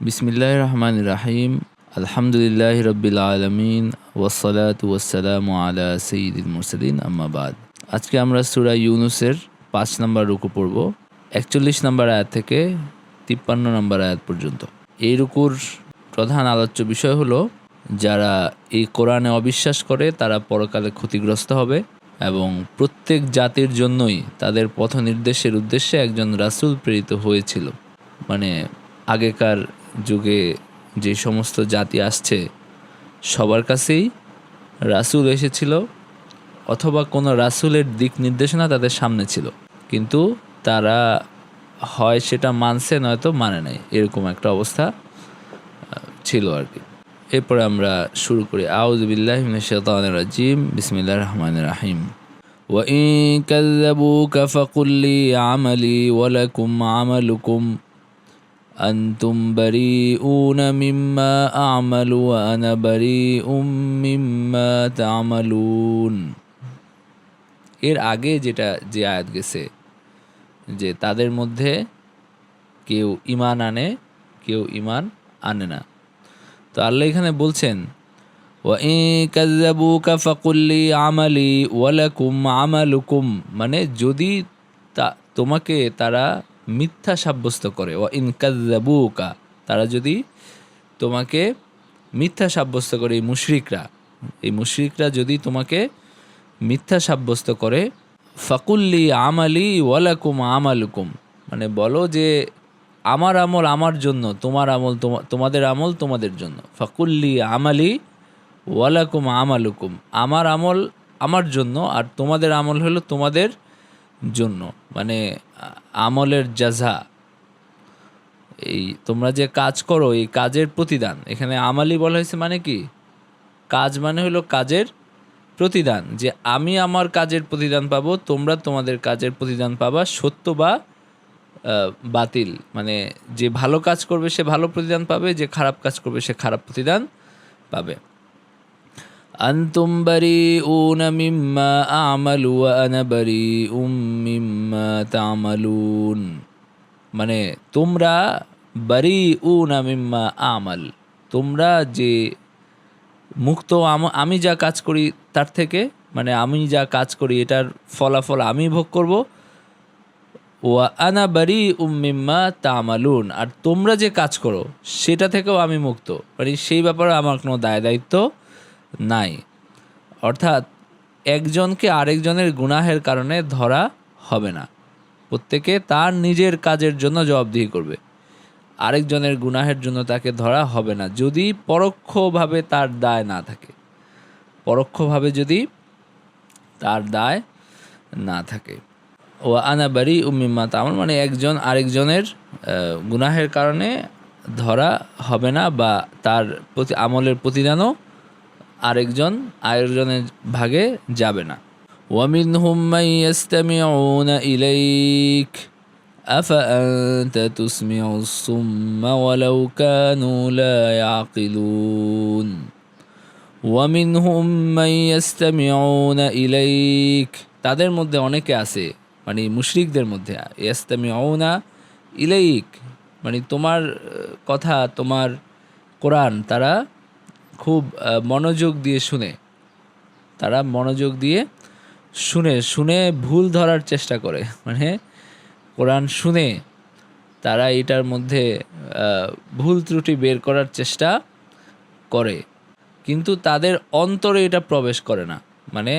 বিসমিল্লাহির রহমানির রহিম। আলহামদুলিল্লাহি রাব্বিল আলামিন ওয়াসসালাতু ওয়াসসালামু আলা সাইয়্যিদিল মুরসালিন আম্মা বাদ। আজকে আমরা সূরা ইউনূসের ৫ নম্বর রুকু পড়ব, ৪১ নম্বর আয়াত থেকে ৫৩ নম্বর আয়াত পর্যন্ত। এই রুকুর প্রধান আলোচ্য বিষয় হলো যারা এই কোরআনে অবিশ্বাস করে তারা পরকালে ক্ষতিগ্রস্ত হবে এবং প্রত্যেক জাতির জন্যই তাদের পথ নির্দেশের উদ্দেশ্যে একজন রাসূল প্রেরিত হয়েছিল। মানে আগেকার যুগে যে সমস্ত জাতি আসছে সবার কাছেই রাসূল এসেছিল অথবা কোনো রাসূলের দিক নির্দেশনা তাদের সামনে ছিল, কিন্তু তারা হয় সেটা মানছে নয়তো মানে নাই, এরকম একটা অবস্থা ছিল আর কি। এরপরে আমরা শুরু করি। আউযু বিল্লাহি মিনাশ শাইতানির রাজিম। বিসমিল্লাহির রহমানির রহিম। ওয়া ইন কাযযাবুকা ফাকুল লি আমালি ওয়া লাকুম আমালুকুম আনতুম বারিউনা মিম্মা আমালু ওয়া আনা বারিউম মিম্মা তা'মালুন। এর আগে যে আয়াত গেছে যে তাদের মধ্যে কেউ ঈমান আনে, কেউ ঈমান আনে না। তো আল্লাহ এখানে বলছেন ওয়া ইন কাযযাবুকা ফাকুল লি আমালি ওয়া লাকুম আমালুকুম, মানে যদি তোমাকে তারা মিথ্যা সাব্যস্ত করে, ওয়া ইন কাযযাবুকা, তারা যদি তোমাকে মিথ্যা সাব্যস্ত করে, এই মুশরিকরা যদি তোমাকে মিথ্যা সাব্যস্ত করে, ফাকুল্লি আমালি ওয়া লাকুম আমালুকুম, মানে বলো যে আমার আমল আমার জন্য, তোমার আমল তোমাদের আমল তোমাদের জন্য। ফাকুল্লি আমালি ওয়া লাকুম আমালুকুম, আমার আমল আমার জন্য আর তোমাদের আমল হলো তোমাদের জন্য, মানে আমলের জাযা, এই তোমরা যে কাজ করো এই কাজের প্রতিদান। এখানে আমালি বলা হয়েছে মানে কি, কাজ মানে হলো কাজের প্রতিদান, যে আমি আমার কাজের প্রতিদান পাবো, তোমরা তোমাদের কাজের প্রতিদান পাবা, সত্য বা বাতিল, মানে যে ভালো কাজ করবে সে ভালো প্রতিদান পাবে, যে খারাপ কাজ করবে সে খারাপ প্রতিদান পাবে। আনতুম বারিউনা মিম্মা আমালু ওয়া আনা বারিউম মিম্মা তা'মালুন, মানে তোমরা বারিউনা মিম্মা আমাল, তোমরা যে মুক্ত আমি যা কাজ করি তার থেকে, মানে আমি যা কাজ করি এটার ফলাফল আমি ভোগ করব। ওয়া আনা বারিউম মিম্মা তা'মালুন, আর তোমরা যে কাজ করো সেটা থেকেও আমি মুক্ত, মানে সেই ব্যাপারে আমার কোনো দায়িত্ব নাই। অর্থাৎ একজনকে আরেকজনের গুনাহের কারণে ধরা হবে না, প্রত্যেকে তার নিজের কাজের জন্য জবাবদিহি করবে, আরেকজনের গুনাহের জন্য তাকে ধরা হবে না যদি পরোক্ষভাবে তার দায় না থাকে, পরোক্ষভাবে যদি তার দায় না থাকে। ও আনা বারিউম মিম্মা তা'মালুন, মানে একজন আরেকজনের গুনাহের কারণে ধরা হবে না, বা তার আমলের প্রতিদানও আরেকজনের ভাগে যাবে না। ওয়ামিনহুম মান ইয়াসতামিউনা ইলাইক আফাআনতা তুসমিউস সুম্মা ওয়ালাউ কানু লা ইয়াকিলুন। ওয়ামিনহুম মান ইয়াসতামিউনা ইলাইক, তাদের মধ্যে অনেকে আছে, মানে মুশরিকদের মধ্যে, ইয়াসতামিউনা ইলাইক মানে তোমার কথা, তোমার কোরআন তারা খুব মনোযোগ দিয়ে শুনে, তারা মনোযোগ দিয়ে শুনে ভুল ধরার চেষ্টা করে, মানে কোরআন শুনে তারা এটার মধ্যে ভুল ত্রুটি বের করার চেষ্টা করে, কিন্তু তাদের অন্তরে এটা প্রবেশ করে না, মানে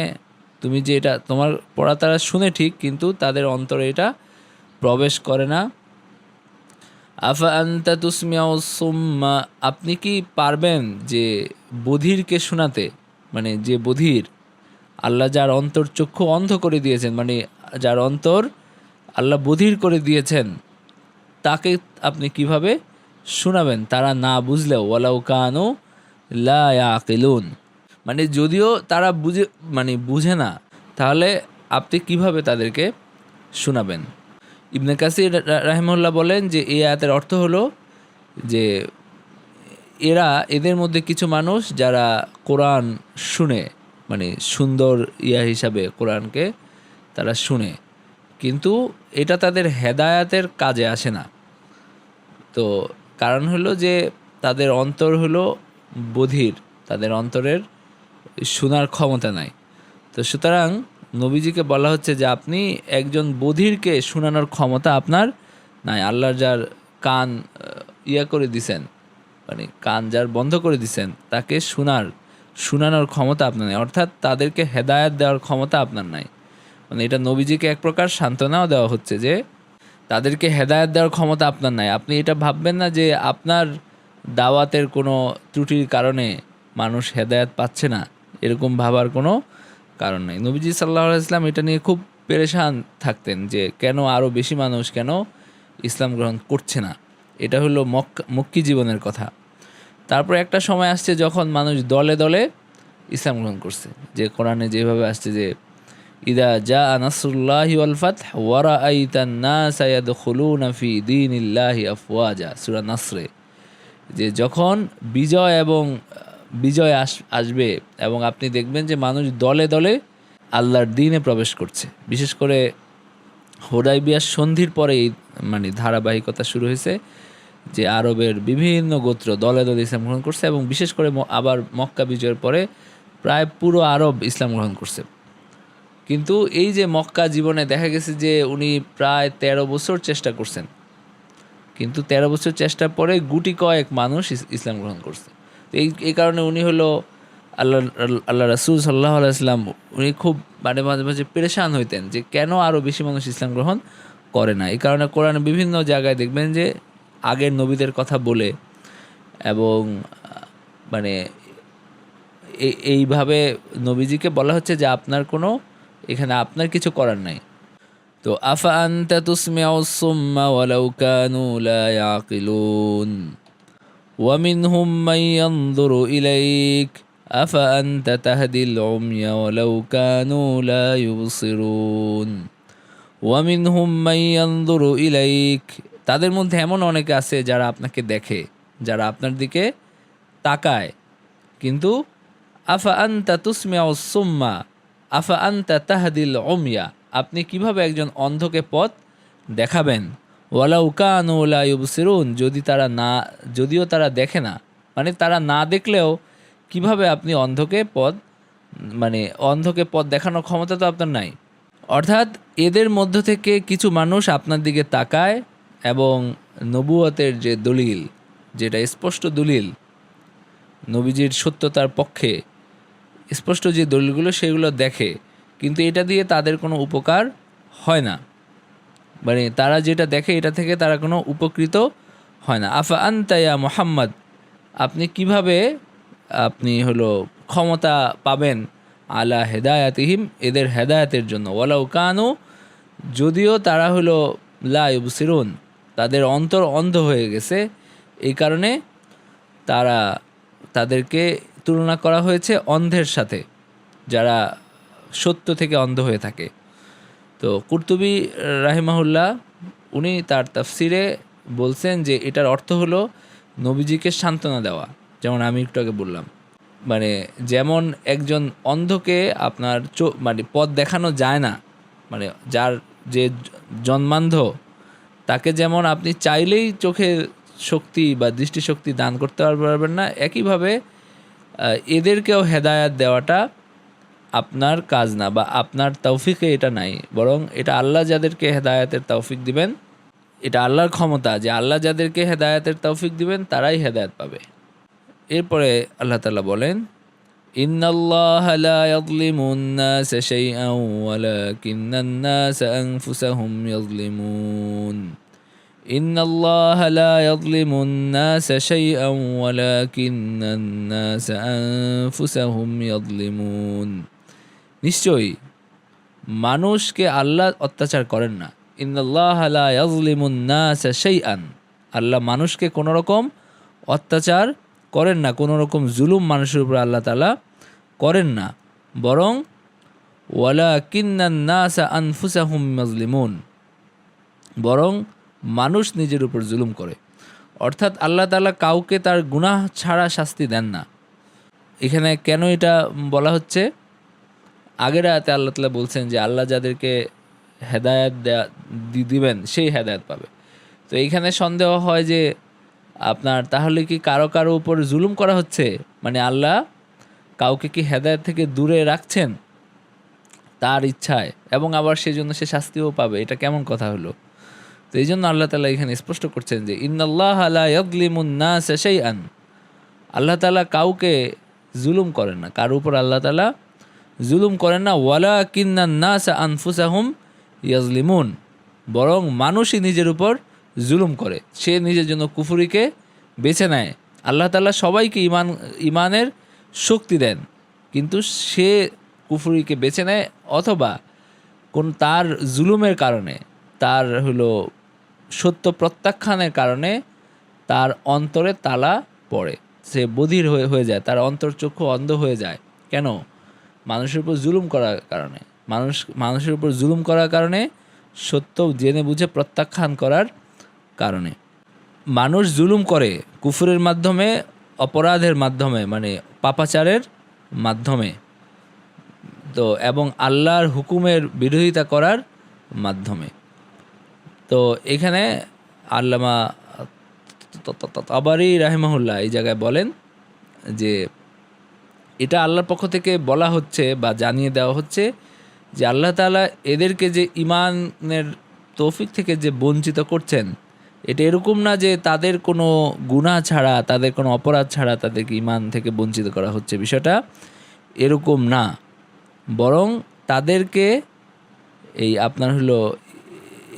তুমি যে এটা তোমার পড়া তারা শুনে ঠিক, কিন্তু তাদের অন্তরে এটা প্রবেশ করে না। আফা আনতা তুসমিউস সুম্মা, আপনি কি পারবেন যে বধিরকে শোনাতে, মানে যে বধির, আল্লাহ যার অন্তর চক্ষু অন্ধ করে দিয়েছেন, মানে যার অন্তর আল্লাহ বধির করে দিয়েছেন, তাকে আপনি কিভাবে শোনাবেন তারা না বুঝলেও? ওয়ালাউ কানু লা ইয়াকিলুন, মানে যদিও তারা বুঝে না, তাহলে আপনি কিভাবে তাদেরকে শোনাবেন? ইবনে কাসির রাহিমাহুল্লাহ বলেন যে এই আয়াতের অর্থ হলো যে এদের মধ্যে কিছু মানুষ যারা কোরআন শুনে, মানে সুন্দর হিসাবে কোরআনকে তারা শুনে, কিন্তু এটা তাদের হেদায়াতের কাজে আসে না। তো কারণ হলো যে তাদের অন্তর হলো বধির, তাদের অন্তরের শোনার ক্ষমতা নাই। তো সুতরাং নবীজিকে বলা হচ্ছে যে আপনি একজন বধিরকে শোনানোর ক্ষমতা আপনার নাই। আল্লাহর যার কান করে দিছেন, মানে কান যার বন্ধ করে দিছেন, তাকে শোনানোর ক্ষমতা আপনার নাই, অর্থাৎ তাদেরকে হেদায়েত দেওয়ার ক্ষমতা আপনার নাই। মানে এটা নবীজিকে এক প্রকার সান্ত্বনাও দেওয়া হচ্ছে যে তাদেরকে হেদায়েত দেওয়ার ক্ষমতা আপনার নাই। আপনি এটা ভাববেন না যে আপনার দাওয়াতের কোনো ত্রুটির কারণে মানুষ হেদায়েত পাচ্ছে না, এরকম ভাবার কোনো কারণ নেই। নবীজি সাল্লাল্লাহু আলাইহি ওয়াসাল্লাম এটা নিয়ে খুব পেরেশান থাকতেন যে কেন আরও বেশি মানুষ কেন ইসলাম গ্রহণ করছে না। এটা হলো মক্কি জীবনের কথা। তারপর একটা সময় আসছে যখন মানুষ দলে দলে ইসলাম গ্রহণ করছে, যে কোরআনে যেভাবে আসছে যে ইদা জা নাসরুল্লাহি ওয়াল ফাতহ ওয়া রাআইতান নাসা ইয়াদখুলুনা ফি দীনিল্লাহি আফওয়াজা, সূরা নাসরে, যে যখন বিজয় আসবে এবং আপনি দেখবেন যে মানুষ দলে দলে আল্লাহর দ্বীনে প্রবেশ করছে। বিশেষ করে হুদায়বিয়ার সন্ধির পরে এই মানে ধারাবাহিকতা শুরু হয়েছে যে আরবের বিভিন্ন গোত্র দলে দলে ইসলাম গ্রহণ করছে, এবং বিশেষ করে আবার মক্কা বিজয়ের পরে প্রায় পুরো আরব ইসলাম গ্রহণ করছে। কিন্তু এই যে মক্কা জীবনে দেখা গেছে যে উনি প্রায় 13 বছর চেষ্টা করছেন, কিন্তু 13 বছর চেষ্টার পরে গুটি কয়েক মানুষ ইসলাম গ্রহণ করছে। তো এই কারণে উনি হলো আল্লাহ রাসূল সাল্লাল্লাহু আলাইহি ওয়াসাল্লাম, উনি খুব মাঝে মাঝে পেরেশান হইতেন যে কেন আরও বেশি মানুষ ইসলাম গ্রহণ করে না। এই কারণে কোরআনে বিভিন্ন জায়গায় দেখবেন যে আগের নবীদের কথা বলে এবং মানে এইভাবে নবীজিকে বলা হচ্ছে যে আপনার কোনো এখানে আপনার কিছু করার নাই। তো আফা আনতা তুসমিউস সুম্মা ওয়ালাউ কানু লা ইয়াকিলুন ওয়া মিনহুম মান ইয়ানযুরু ইলাইক আফা আনতা তাহদিল উময়া ওয়ালাউ কানু লা ইউবসিরুন ওয়া মিনহুম মান ইয়ানযুরু ইলাইক, তাদের মধ্যে এমন অনেকে আছে যারা আপনাকে দেখে, যারা আপনার দিকে তাকায়, কিন্তু আফা আনতা তুসমিউস সুম্মা আফা আনতা তাহদিল উময়া, আপনি কিভাবে একজন অন্ধকে পথ দেখাবেন, ওয়ালাউ কানু লা ইউবসিরুন, যদিও তারা দেখে না, মানে তারা না দেখলেও কিভাবে আপনি অন্ধকে পথ দেখানোর ক্ষমতা তো আপনার নাই। অর্থাৎ এদের মধ্য থেকে কিছু মানুষ আপনার দিকে তাকায় এবং নবুয়তের যে দলিল, যেটা স্পষ্ট দলিল নবীজির সত্যতার পক্ষে স্পষ্ট যে দলিলগুলো সেগুলো দেখে, কিন্তু এটা দিয়ে তাদের কোনো উপকার হয় না, মানে তারা যেটা দেখে এটা থেকে তারা কোনো উপকৃত হয় না। আফা আনতা ইয়া মুহাম্মদ, আপনি কিভাবে হলো ক্ষমতা পাবেন আলা হেদায়াতিহিম, এদের হেদায়াতের জন্য, ওয়ালাউ কানু, যদিও তারা হলো লা ইউবসিরুন, তাদের অন্তর অন্ধ হয়ে গেছে, এই কারণে তাদেরকে তুলনা করা হয়েছে অন্ধের সাথে, যারা সত্য থেকে অন্ধ হয়ে থাকে। তো কুরতুবী রাহিমাহুল্লাহ উনি তার তাফসিরে বলছেন যে এটার অর্থ হলো নবীজিকে সান্ত্বনা দেওয়া। যেমন আমি একটু আগে বললাম, মানে যেমন একজন অন্ধকে আপনার মানে পথ দেখানো যায় না, মানে যে জন্মান্ধ তাকে যেমন আপনি চাইলেই চোখের শক্তি বা দৃষ্টিশক্তি দান করতে পারবেন না, একইভাবে এদেরকেও হেদায়াত দেওয়াটা আপনার কাজ না, বা আপনার তৌফিকে এটা নাই, বরং এটা আল্লাহ যাদেরকে হেদায়াতের তৌফিক দিবেন, এটা আল্লাহর ক্ষমতা যে আল্লাহ যাদেরকে হেদায়াতের তৌফিক দিবেন তারাই হেদায়াত পাবে। এরপরে আল্লাহ তাআলা বলেন, ইন্নাল্লাহা লা ইয়াযলিমুন নাসা শাইআন ওয়ালাকিন্নান নাসা আনফুসাহুম ইয়াযলিমুন। ইন্নাল্লাহা লা ইয়াযলিমুন নাসা শাইআন ওয়ালাকিন্নান নাসা আনফুসাহুম ইয়াযলিমুন, নিশ্চয়ই মানুষকে আল্লাহ অত্যাচার করেন না। ইন্নাল্লাহা লা ইয়াযলিমুন নাসা শাইআন, আল্লাহ মানুষকে কোনো রকম অত্যাচার করেন না, কোনো রকম জুলুম মানুষের উপর আল্লাহ তাআলা করেন না, বরং ওয়ালাকিন্নান নাসা আনফুসাহুম ইয়াযলিমুন, বরং মানুষ নিজের উপর জুলুম করে। অর্থাৎ আল্লাহ তাআলা কাউকে তার গুনাহ ছাড়া শাস্তি দেন না। এখানে কেন এটা বলা হচ্ছে, আগের আয়াতে আল্লাহ তাআলা বলছেন যে আল্লাহ যাদেরকে হেদায়েত দিবেন সেই হেদায়েত পাবে। তো এইখানে সন্দেহ হয় যে আপনার তাহলে কি কারো কারো উপর জুলুম করা হচ্ছে? মানে আল্লাহ কাউকে কি হেদায়েত থেকে দূরে রাখছেন তার ইচ্ছায়, এবং আবার সেজন্য সে শাস্তিও পাবে? এটা কেমন কথা হলো? তো এই জন্য আল্লাহ তাআলা এখানে স্পষ্ট করছেন যে ইন্নাল্লাহা লা ইয়াযলিমুন নাসা শাইআন, আল্লাহ তাআলা কাউকে জুলুম করেন না, কার উপর আল্লাহ তাআলা জুলুম করেন না। ওয়ালাকিন্নান নাসা আনফুসাহুম ইয়াজলিমুন, বরং মানুষই নিজের উপর জুলুম করে, সে নিজের জন্য কুফরিকে বেছে নেয়। আল্লাহ তাআলা সবাইকে ইমানের শক্তি দেন, কিন্তু সে কুফরিকে বেছে নেয়, অথবা তার জুলুমের কারণে, তার সত্য প্রত্যাখ্যানের কারণে তার অন্তরে তালা পড়ে, সে বধির হয়ে যায়, তার অন্তর্চক্ষু অন্ধ হয়ে যায়। কেন? মানুষের উপর জুলুম করার কারণে। মানুষের উপর জুলুম করার কারণে, সত্য জেনে বুঝে প্রত্যাখ্যান করার কারণে। মানুষ জুলুম করে কুফরের মাধ্যমে, অপরাধের মাধ্যমে, মানে পাপাচারের মাধ্যমে, তো এবং আল্লাহর হুকুমের বিরোধিতা করার মাধ্যমে। তো এখানে আল্লামা তাবারী রাহিমাহুল্লাহ এই জায়গায় বলেন যে এটা আল্লাহর পক্ষ থেকে বলা হচ্ছে বা জানিয়ে দেওয়া হচ্ছে যে আল্লাহ তাআলা এদেরকে যে ইমানের তৌফিক থেকে যে বঞ্চিত করছেন, এটা এরকম না যে তাদের কোনো গুনাহ ছাড়া, তাদের কোনো অপরাধ ছাড়া তাদেরকে ইমান থেকে বঞ্চিত করা হচ্ছে, বিষয়টা এরকম না। বরং তাদেরকে এই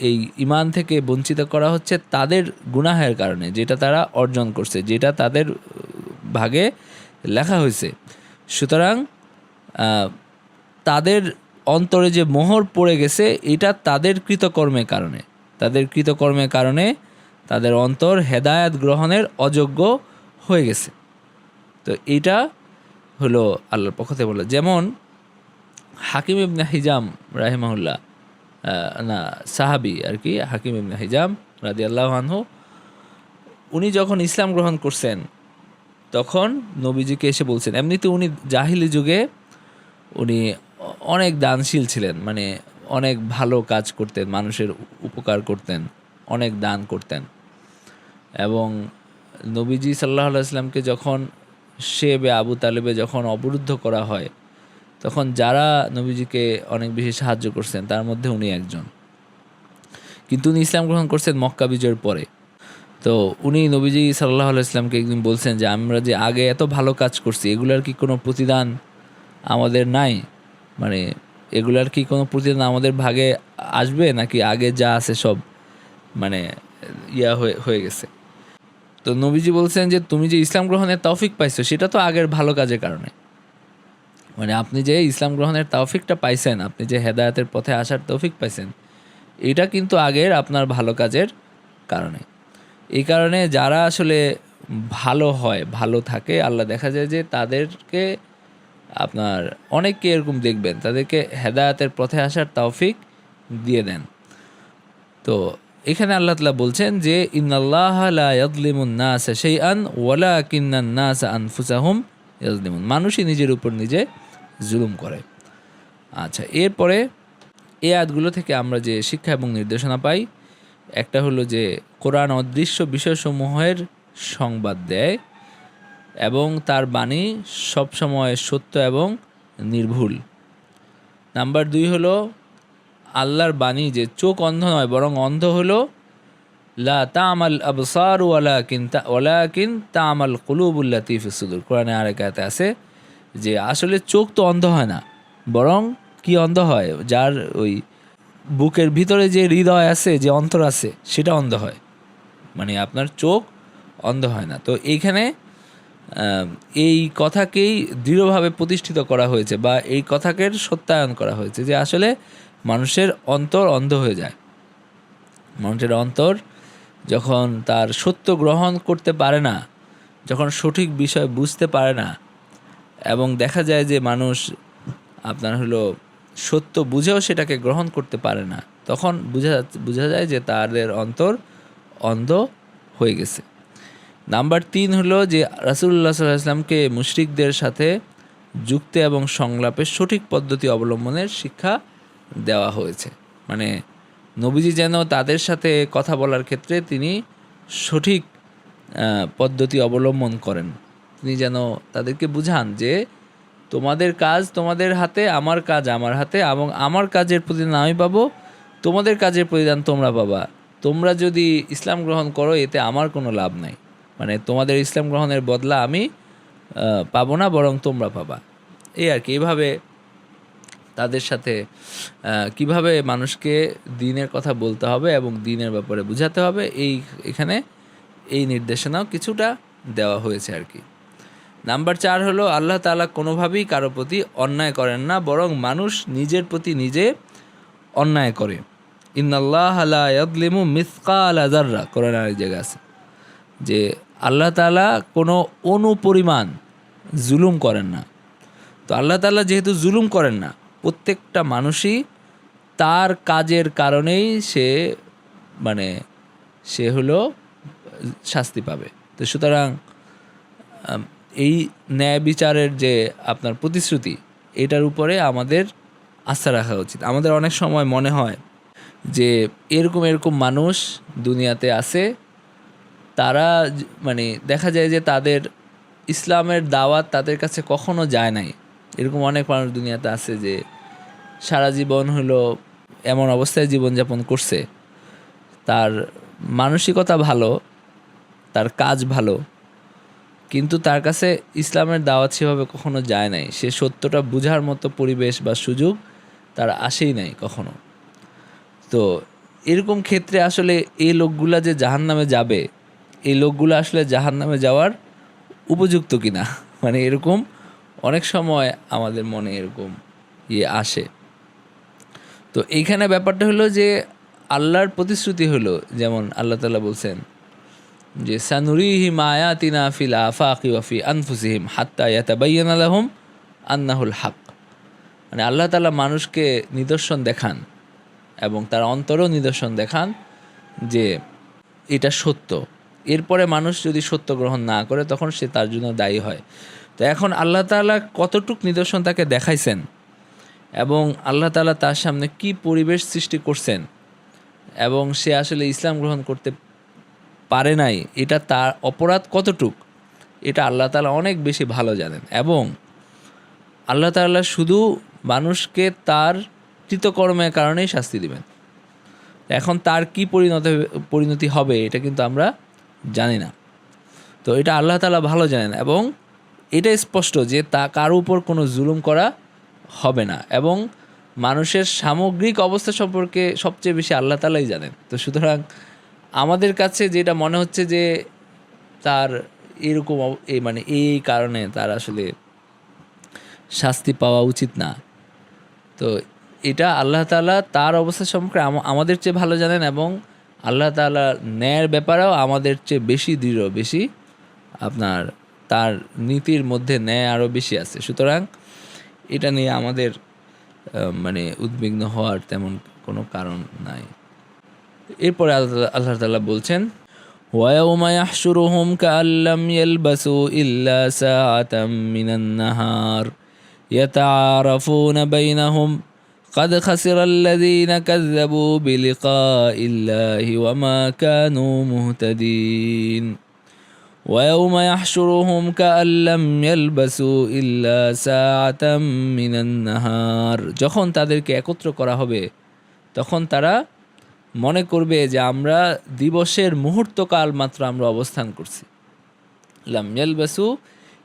এই ইমান থেকে বঞ্চিত করা হচ্ছে তাদের গুনাহের কারণে, যেটা তারা অর্জন করছে, যেটা তাদের ভাগে লেখা হয়েছে। সুতরাং তাদের অন্তরে যে মোহর পড়ে গেছে, এটা তাদের কৃতকর্মের কারণে তাদের অন্তর হেদায়েত গ্রহণের অযোগ্য হয়ে গেছে। তো এইটা হলো আল্লাহর পক্ষ থেকে বলা। যেমন হাকিম ইবনে হিজাম রাহিমাহুল্লাহ, সাহাবী আর কি, হাকিম ইবনে হিজাম রাদিয়াল্লাহু আনহু, উনি যখন ইসলাম গ্রহণ করছেন তখন নবীজিকে এসে বলছেন, এমনিতে উনি জাহিলি যুগে উনি অনেক দানশীল ছিলেন, মানে অনেক ভালো কাজ করতেন, মানুষের উপকার করতেন, অনেক দান করতেন। এবং নবীজি সাল্লাল্লাহু আলাইহি ওয়াসাল্লামকে যখন শেবে আবু তালেবে যখন অবরুদ্ধ করা হয়, তখন যারা নবীজিকে অনেক বেশি সাহায্য করছেন তার মধ্যে উনি একজন। কিন্তু উনি ইসলাম গ্রহণ করছেন মক্কা বিজয়ের পরে। তো উনি নবীজি সাল্লাল্লাহু আলাইহি ওয়াসাল্লামকে একদিন বলছেন যে আমরা যে আগে এত ভালো কাজ করছি, এগুলার কি কোনো প্রতিদান আমাদের নাই? মানে এগুলার কি কোনো প্রতিদান আমাদের ভাগে আসবে, নাকি আগে যা আছে সব মানে হয়ে গেছে? তো নবীজি বলছেন যে তুমি যে ইসলাম গ্রহণের তৌফিক পাইছো, সেটা তো আগের ভালো কাজের কারণে। মানে আপনি যে ইসলাম গ্রহণের তৌফিকটা পাইছেন, আপনি যে হেদায়েতের পথে আসার তৌফিক পাইছেন, এটা কিন্তু আগের আপনার ভালো কাজের কারণে। এই কারণে যারা আসলে ভালো হয়, ভালো থাকে, আল্লাহ দেখা যায় যে তাদেরকে আপনার অনেককে এরকম দেখবেন, তাদেরকে হেদায়েতের পথে আসার তৌফিক দিয়ে দেন। তো এখানে আল্লাহ তাআলা বলছেন যে ইন্নাল্লাহা লা ইয়াযলিমুন নাসা শাইআন ওয়ালাকিন্নান নাসা আনফুসাহুম ইয়াযলিমুন, মানুষই নিজের উপর নিজে জুলুম করে। আচ্ছা, এরপরে এই আয়াতগুলো থেকে আমরা যে শিক্ষা এবং নির্দেশনা পাই, একটা হলো যে কোরআন অদৃশ্য বিষয়সমূহের সংবাদ দেয় এবং তার বাণী সবসময় সত্য এবং নির্ভুল। নাম্বার 2 হলো আল্লাহর বাণী যে চোখ অন্ধ নয়, বরং অন্ধ হলো লা তা'মাল আবসার ওয়ালাকিন তা'মাল কুলুবুল লাতী ফিস সুদূর। কোরআনে আরেক আয়াতে আছে যে আসলে চোখ তো অন্ধ হয় না, বরং কি অন্ধ হয়? যার ওই বুকের ভিতরে যে হৃদয় আছে, যে অন্তর আছে, সেটা অন্ধ হয়। মানে আপনার চোখ অন্ধ হয় না। তো এইখানে এই কথাকেই দৃঢ়ভাবে প্রতিষ্ঠিত করা হয়েছে, বা এই কথাকে সত্যায়ন করা হয়েছে যে আসলে মানুষের অন্তর অন্ধ হয়ে যায়। মানুষের অন্তর যখন তার সত্য গ্রহণ করতে পারে না, যখন সঠিক বিষয় বুঝতে পারে না, এবং দেখা যায় যে মানুষ আপনার সত্য বুঝেও সেটাকে গ্রহণ করতে পারে না, তখন বোঝা যায় যে তাদের অন্তর অন্ধ হয়ে গেছে। নাম্বার 3 হলো যে রাসূলুল্লাহ সাল্লাল্লাহু আলাইহি ওয়াসাল্লামকে মুশরিকদের সাথে যুক্তি এবং সংলাপের সঠিক পদ্ধতি অবলম্বনের শিক্ষা দেওয়া হয়েছে। মানে নবীজি যেন তাদের সাথে কথা বলার ক্ষেত্রে তিনি সঠিক পদ্ধতি অবলম্বন করেন। তিনি যেন তাদেরকে বুঝান যে তোমাদের কাজ তোমাদের হাতে, আমার কাজ আমার হাতে, এবং আমার কাজের প্রতিদান আমি পাবো, তোমাদের কাজের প্রতিদান তোমরা পাবা। তোমরা যদি ইসলাম গ্রহণ করো এতে আমার কোনো লাভ নাই, মানে তোমাদের ইসলাম গ্রহণের বদলা আমি পাবো না, বরং তোমরা পাবা। এই আর কি। এইভাবে তাদের সাথে কিভাবে মানুষকে দিনের কথা বলতে হবে এবং দিনের ব্যাপারে বুঝাতে হবে, এখানে এই নির্দেশনাও কিছুটা দেওয়া হয়েছে আর কি। নাম্বার 4 হলো, আল্লাহ তাআলা কোনোভাবেই কারো প্রতি অন্যায় করেন না, বরং মানুষ নিজের প্রতি নিজে অন্যায় করে। ইন্নাল্লাহা লা ইয়াযলিমু মিসকালা যাররা, কোরআনের আরেক জায়গা আছে যে আল্লাহ তাআলা কোনো অনুপরিমাণ জুলুম করেন না। তো আল্লাহ তাআলা যেহেতু জুলুম করেন না, প্রত্যেকটা মানুষই তার কাজের কারণেই সে হলো শাস্তি পাবে। তো সুতরাং এই ন্যায় বিচারের যে আপনার প্রতিশ্রুতি, এটার উপরে আমাদের আস্থা রাখা উচিত। আমাদের অনেক সময় মনে হয় যে এরকম মানুষ দুনিয়াতে আছে, তারা দেখা যায় যে তাদের ইসলামের দাওয়াত তাদের কাছে কখনো যায় নাই। এরকম অনেক মানুষ দুনিয়াতে আছে যে সারা জীবন হলো এমন অবস্থায় জীবনযাপন করছে, তার মানসিকতা ভালো, তার কাজ ভালো, কিন্তু তার কাছে ইসলামের দাওয়াত সেভাবে কখনো যায় নাই। সে সত্যটা বোঝার মতো পরিবেশ বা সুযোগ তার আসেই নাই কখনো। তো এরকম ক্ষেত্রে আসলে এই লোকগুলা যে জাহান্নামে যাবে, এই লোকগুলো আসলে জাহান্নামে যাওয়ার উপযুক্ত কিনা, এরকম অনেক সময় আমাদের মনে এরকম আসে। তো এইখানে ব্যাপারটা হলো যে আল্লাহর প্রতিশ্রুতি হলো, যেমন আল্লাহ তাআলা বলছেন যে সানুরিহিম আয়াতিনা ফিল আফাকি ওয়া ফি আনফুসিহিম হাত্তা ইয়াতাবায়্যানা লাহুম আন্নাহুল হক। আল্লাহ তাআলা মানুষকে নিদর্শন দেখান এবং তার অন্তরেও নিদর্শন দেখান যে এটা সত্য। এরপরে মানুষ যদি সত্য গ্রহণ না করে তখন সে তার জন্য দায়ী হয়। তো এখন আল্লাহ তাআলা কতটুক নিদর্শন তাকে দেখাইছেন এবং আল্লাহ তাআলা তার সামনে কি পরিবেশ সৃষ্টি করছেন এবং সে আসলে ইসলাম গ্রহণ করতে পারে নাই, এটা তার অপরাধ কতটুক, এটা আল্লাহ তাআলা অনেক বেশি ভালো জানেন। এবং আল্লাহ তাআলা শুধু মানুষকে তার কৃতকর্মের কারণেই শাস্তি দিবেন। এখন তার কি পরিণতি হবে এটা কিন্তু আমরা জানি না। তো এটা আল্লাহ তাআলা ভালো জানেন এবং এটা স্পষ্ট যে কারো উপর কোনো জুলুম করা হবে না, এবং মানুষের সামগ্রিক অবস্থা সম্পর্কে সবচেয়ে বেশি আল্লাহ তাআলাই জানেন। তো সুতরাং আমাদের কাছে যেটা মনে হচ্ছে যে তার এরকম এই কারণে তার আসলে শাস্তি পাওয়া উচিত না, তো এটা আল্লাহ তাআলা তার অবস্থা সম্পর্কে আমাদের চেয়ে ভালো জানেন, এবং আল্লাহ তাআলা ন্যায়ের ব্যাপারেও আমাদের চেয়ে বেশি দৃঢ়, বেশি তার নীতির মধ্যে ন্যায় আরও বেশি আছে। সুতরাং এটা নিয়ে আমাদের উদ্বিগ্ন হওয়ার তেমন কোনো কারণ নাই। এরপরে আল্লাহ তাআলা বলছেন, ওয়ায়াউমা ইয়াহশুরুহুম কাআল্লাম ইয়ালবাসু ইল্লা সাআতাম মিনান নাহার ইয়াতাআরাফুনা বাইনাহুম قد خسر الذين كذبوا بلقاء الله وما كانوا مهتدين ويوم يحشرهم كأن لم يلبسوا إلا ساعة من النهار। যখন তাদেরকে একত্র করা হবে তখন তারা মনে করবে যে আমরা দিবসের মুহূর্তকাল মাত্র আমরা অবস্থান করছি। লাম ইয়ালবাসু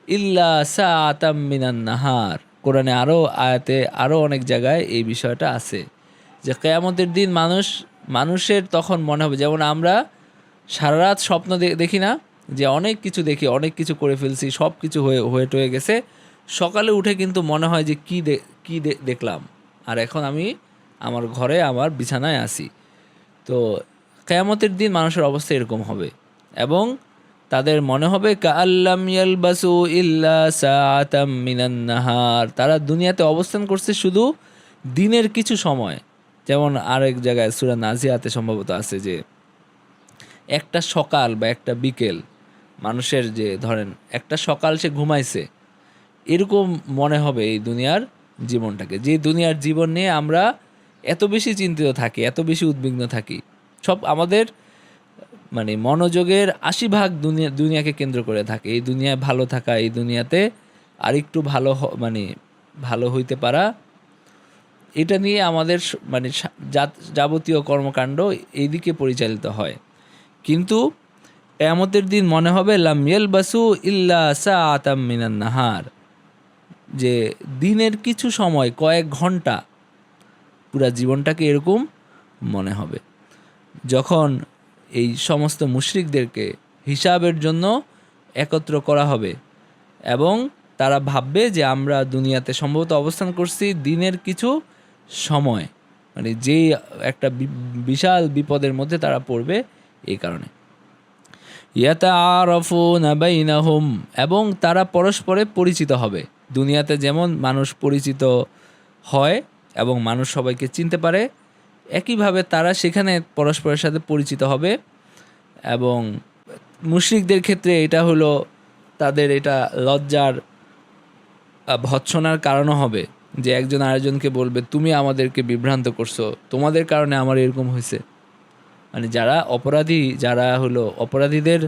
ইল্লা সাআতাম মিনান নাহার। কোরআনে আয়াতে আরও অনেক জায়গায় এই বিষয়টা আছে যে কিয়ামতের দিন মানুষের তখন মনে হবে, যেমন আমরা সারা রাত স্বপ্ন দেখি না, যে অনেক কিছু দেখি, অনেক কিছু করে ফেলছি, সব কিছু হয়ে গেছে, সকালে উঠে কিন্তু মনে হয় যে কি দেখলাম, আর এখন আমি আমার ঘরে আমার বিছানায় আছি। তো কিয়ামতের দিন মানুষের অবস্থা এরকম হবে এবং তাদের মনে হবে কাআল্লাম ইয়ালবাসু ইল্লা সাআতাম মিনান নাহার। তারা দুনিয়াতে অবস্থান করছে শুধু দিনের কিছু সময়। যেমন আরেক জায়গায় সূরা নাজিয়াতে সম্ভবত আছে যে একটা সকাল বা একটা বিকেল, মানুষের যে ধরেন একটা সকাল সে ঘুমাইছে, এরকম মনে হবে এই দুনিয়ার জীবনটাকে, যে দুনিয়ার জীবন নিয়ে আমরা এত বেশি চিন্তিত থাকি, এত বেশি উদ্বিগ্ন থাকি। সব আমাদের মানে মনোযোগের ৮০ ভাগ দুনিয়াকে কেন্দ্র করে থাকে। এই দুনিয়ায় ভালো থাকা, এই দুনিয়াতে আরেকটু ভালো মানে ভালো হইতে পারা, এটা নিয়ে আমাদের মানে যাবতীয় কর্মকাণ্ড এইদিকে পরিচালিত হয়। কিন্তু কিয়ামতের দিন মনে হবে লাম ইয়ালবাসু ইল্লা সাআতাম মিনান নাহার, যে দিনের কিছু সময়, কয়েক ঘন্টা, পুরা জীবনটাকে এরকম মনে হবে। যখন এই সমস্ত মুশরিকদেরকে হিসাবের জন্য একত্র করা হবে এবং তারা ভাববে যে আমরা দুনিয়াতে সম্ভবত অবস্থান করছি দিনের কিছু সময়, মানে যেই একটা বিশাল বিপদের মধ্যে তারা পড়বে এই কারণে। ইয়াতাআরাফুনা বাইনাহুম, এবং তারা পরস্পরে পরিচিত হবে। দুনিয়াতে যেমন মানুষ পরিচিত হয় এবং মানুষ সবাইকে চিনতে পারে, একইভাবে তারা সেখানে পরস্পরের সাথে পরিচিত হবে। এবং মুশরিকদের ক্ষেত্রে এটা হলো তাদের এটা লজ্জার ভৎসনার কারণও হবে, যে একজন আরেকজনকে বলবে তুমি আমাদেরকে বিভ্রান্ত করছো, তোমাদের কারণে আমার এরকম হয়েছে। মানে যারা অপরাধী, যারা হলো অপরাধীদের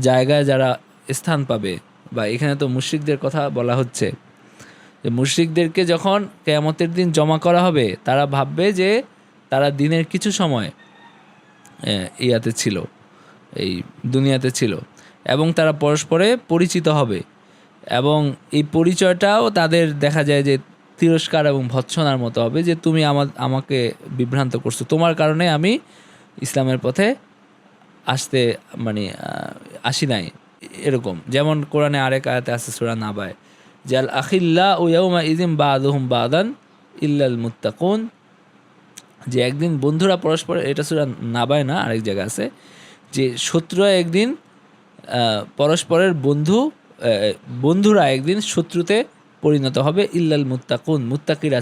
জায়গায় যারা স্থান পাবে, বা এখানে তো মুশরিকদের কথা বলা হচ্ছে, যে মুশরিকদেরকে যখন কিয়ামতের দিন জমা করা হবে, তারা ভাববে যে তারা দিনের কিছু সময় ইয়াতে ছিল, এই দুনিয়াতে ছিল, এবং তারা পরস্পরে পরিচিত হবে। এবং এই পরিচয়টাও তাদের দেখা যায় যে তিরস্কার এবং ভৎসনার মতো হবে, যে তুমি আমাকে বিভ্রান্ত করছো, তোমার কারণে আমি ইসলামের পথে আসতে মানে আসি নাই। এরকম যেমন কোরআনে আরেক আয়াতে আছে সূরা নাবায়, যে আল আখিল্লাউ ইয়াউমা ইযিন বাদুহুম বাদান ইল্লাল মুত্তাকুন, যে একদিন বন্ধুরা পরস্পর, এটা সূরা নাবায় না, আরেক জায়গা আছে, যে শত্রুরা একদিন পরস্পরের বন্ধুরা একদিন শত্রুতে পরিণত হবে, ইল্লাল মুত্তাকুন, মুত্তাকিরা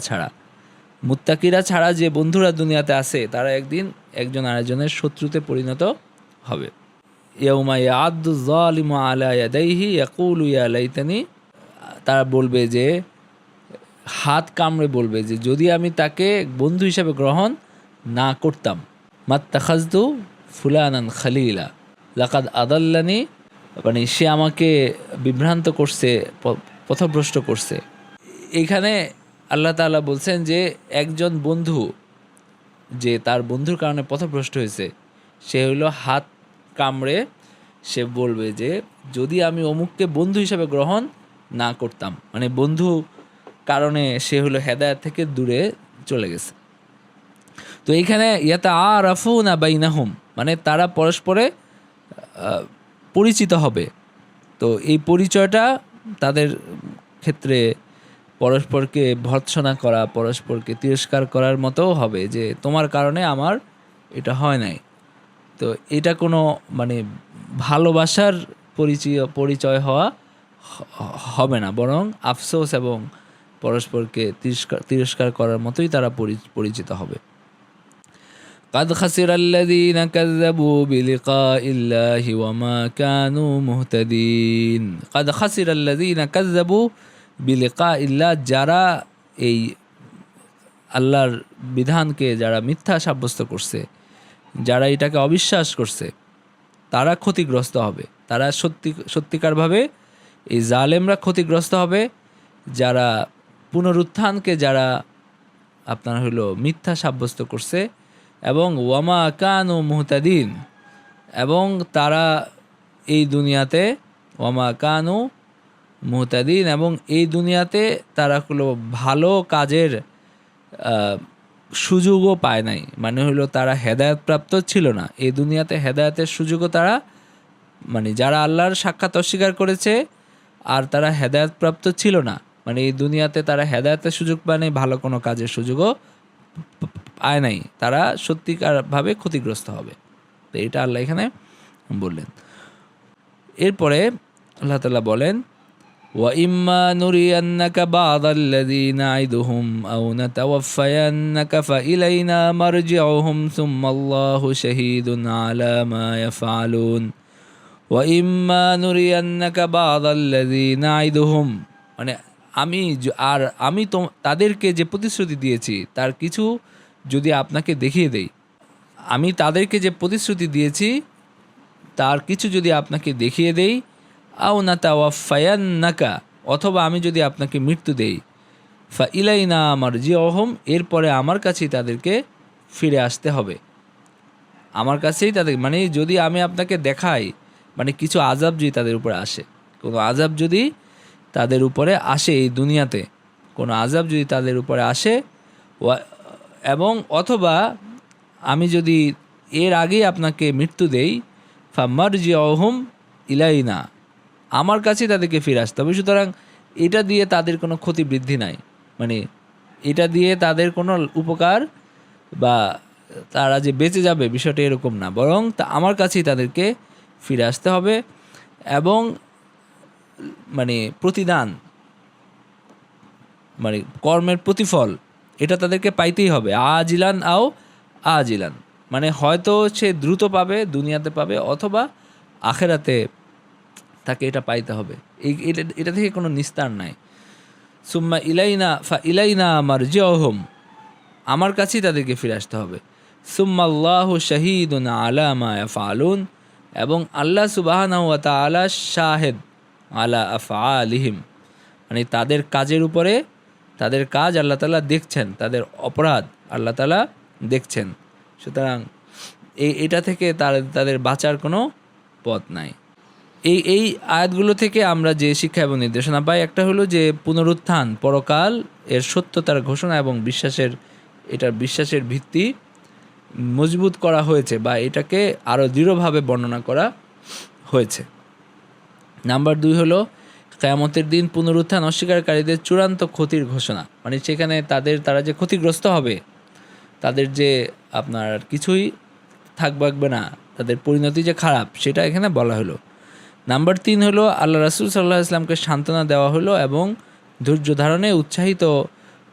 ছাড়া যে বন্ধুরা দুনিয়াতে আছে তারা একদিন একজন আরেকজনের শত্রুতে পরিণত হবে। ইয়াউমা ইয়াআদ্দু যালিমু আলা ইয়াদাইহি ইয়াকুলু ইয়া লাইতানি, তারা বলবে যে হাত কামড়ে বলবে যে যদি আমি তাকে বন্ধু হিসাবে গ্রহণ না করতাম, মাত্তাখাযতু ফুলানান খলিলা লাকাদ আদাল্লানি, মানে সে আমাকে বিভ্রান্ত করছে, পথভ্রষ্ট করছে। এখানে আল্লাহ তাআলা বলছেন যে একজন বন্ধু যে তার বন্ধুর কারণে পথভ্রষ্ট হয়েছে, সে হলো হাত কামড়ে সে বলবে যে যদি আমি অমুককে বন্ধু হিসাবে গ্রহণ না করতাম, মানে বন্ধু কারণে সে হলো হেদায়েত থেকে দূরে চলে গেছে। তো এইখানে ইয়াতাআরাফুনা বাইনাহুম, মানে তারা পরস্পরে পরিচিত হবে। তো এই পরিচয়টা তাদের ক্ষেত্রে পরস্পরকে ভর্ৎসনা করা, পরস্পরকে তিরস্কার করার মতোও হবে, যে তোমার কারণে আমার এটা হয় নাই। তো এটা কোনো মানে ভালোবাসার পরিচয় হওয়া হবে না, বরং আফসোস এবং পরস্পরকে তিরস্কার করার মতোই তারা পরিচিত হবে। قد خسر الذين كذبوا بلقاء الله وما كانوا مهتدين। قد خسر الذين كذبوا بلقاء الله, যারা এই আল্লাহর বিধানকে যারা মিথ্যা সাব্যস্ত করছে, যারা এটাকে অবিশ্বাস করছে, তারা ক্ষতিগ্রস্ত হবে। তারা সত্যিকারভাবে এই জালেমরা ক্ষতিগ্রস্ত হবে, যারা পুনরুত্থানকে যারা আপনার হলো মিথ্যা সাব্যস্ত করছে, এবং ওয়ামা কানু মুহতাদিন, এবং তারা এই দুনিয়াতে ওয়ামা কানু মুহতাদিন, এবং এই দুনিয়াতে তারা হলো ভালো কাজের সুযোগও পায় নাই, মানে হলো তারা হেদায়েতপ্রাপ্ত ছিল না। এই দুনিয়াতে হেদায়েতের সুযোগও তারা, মানে যারা আল্লাহর সাক্ষাৎ অস্বীকার করেছে আর তারা হেদায়েতপ্রাপ্ত ছিল না, মানে এই দুনিয়াতে তারা হেদায়েতের সুযোগ পায় নাই, ভালো কোনো কাজের সুযোগও পায় নাই, তারা সত্যিকারভাবে ক্ষতিগ্রস্ত হবে। তো এটা আল্লাহ এখানে বললেন। এরপরে আল্লাহ তাআলা বলেন ওয়া ইম্মা নুরিয়ান্নাকা বা'দাল্লাযী না'iদুহুম আও নাতাওয়াফায়ান্নাকা ফাইলাইনা মারজিউহুম সুম্মাল্লাহু শাহীদুন আলা মা ইয়াফআলুন। ওয়া ইম্মা নুরিয়ান্নাকা বা'দাল্লাযী না'iদুহুম, মানে আমি তাদেরকে যে প্রতিশ্রুতি দিয়েছি তার কিছু যদি আপনাকে দেখিয়ে দেই, আমি তাদেরকে যে প্রতিশ্রুতি দিয়েছি তার কিছু যদি আপনাকে দেখিয়ে দেই, আও না তাওয়াফায়ান্নাকা, অথবা আমি যদি আপনাকে মৃত্যু দেই, ফা ইলাইনা মারজিউহুম, এরপরে আমার কাছেই তাদেরকে ফিরে আসতে হবে। আমার কাছেই তাদের, মানে যদি আমি আপনাকে দেখাই, মানে কিছু আযাব যদি তাদের উপরে আসে, কোনো আযাব যদি তাদের উপরে আসে, এই দুনিয়াতে কোনো আযাব যদি তাদের উপরে আসে, এবং অথবা আমি যদি এর আগেই আপনাকে মৃত্যু দেই, ফামারজিউহুম ইলাইনা, আমার কাছেই তাদেরকে ফিরে আসতে হবে। সুতরাং এটা দিয়ে তাদের কোনো ক্ষতি বৃদ্ধি নাই, মানে এটা দিয়ে তাদের কোনো উপকার বা তারা যে বেঁচে যাবে বিষয়টা এরকম না, বরং তা আমার কাছেই তাদেরকে ফিরে আসতে হবে। এবং মানে প্রতিদান, মানে কর্মের প্রতিফল, এটা তাদেরকে পাইতেই হবে, আজিলান আও আজিলান, মানে হয়তো সে দ্রুত পাবে, দুনিয়াতে পাবে, অথবা আখেরাতে তাকে এটা পাইতে হবে। এটা থেকে কোনো নিস্তার নাই। সুম্মা ইলাইনা ফা ইলাইনা মারজিউহুম, আমার কাছেই তাদেরকে ফিরে আসতে হবে। সুম্মা আল্লাহু শাহীদুন আলা মা ইয়াফআলুন, এবং আল্লাহ সুবহানাহু ওয়া তাআলা শাহেদ আলা আফআলিহিম, মানে তাদের কাজের উপরে, তাদের কাজ আল্লাহ তাআলা দেখছেন, তাদের অপরাধ আল্লাহ তাআলা দেখছেন। সুতরাং এটা থেকে তাদের বাঁচার কোনো পথ নাই। এই আয়াতগুলো থেকে আমরা যে শিক্ষা এবং নির্দেশনা পাই, একটা হলো যে পুনরুত্থান, পরকাল এর সত্যতার ঘোষণা এবং বিশ্বাসের ভিত্তি মজবুত করা হয়েছে, বা এটাকে আরও দৃঢ়ভাবে বর্ণনা করা হয়েছে। নাম্বার 2 হলো কিয়ামতের দিন পুনরুত্থান অস্বীকারীদের চূড়ান্ত ক্ষতির ঘোষণা, মানে সেখানে তারা যে ক্ষতিগ্রস্ত হবে, তাদের যে আপনার কিছুই থাকবে না, তাদের পরিণতি যে খারাপ, সেটা এখানে বলা হলো। নাম্বার 3 হলো আল্লাহ রাসূল সাল্লাল্লাহু আলাইহি ওয়াসাল্লামকে সান্ত্বনা দেওয়া হলো এবং ধৈর্য ধারণে উৎসাহিত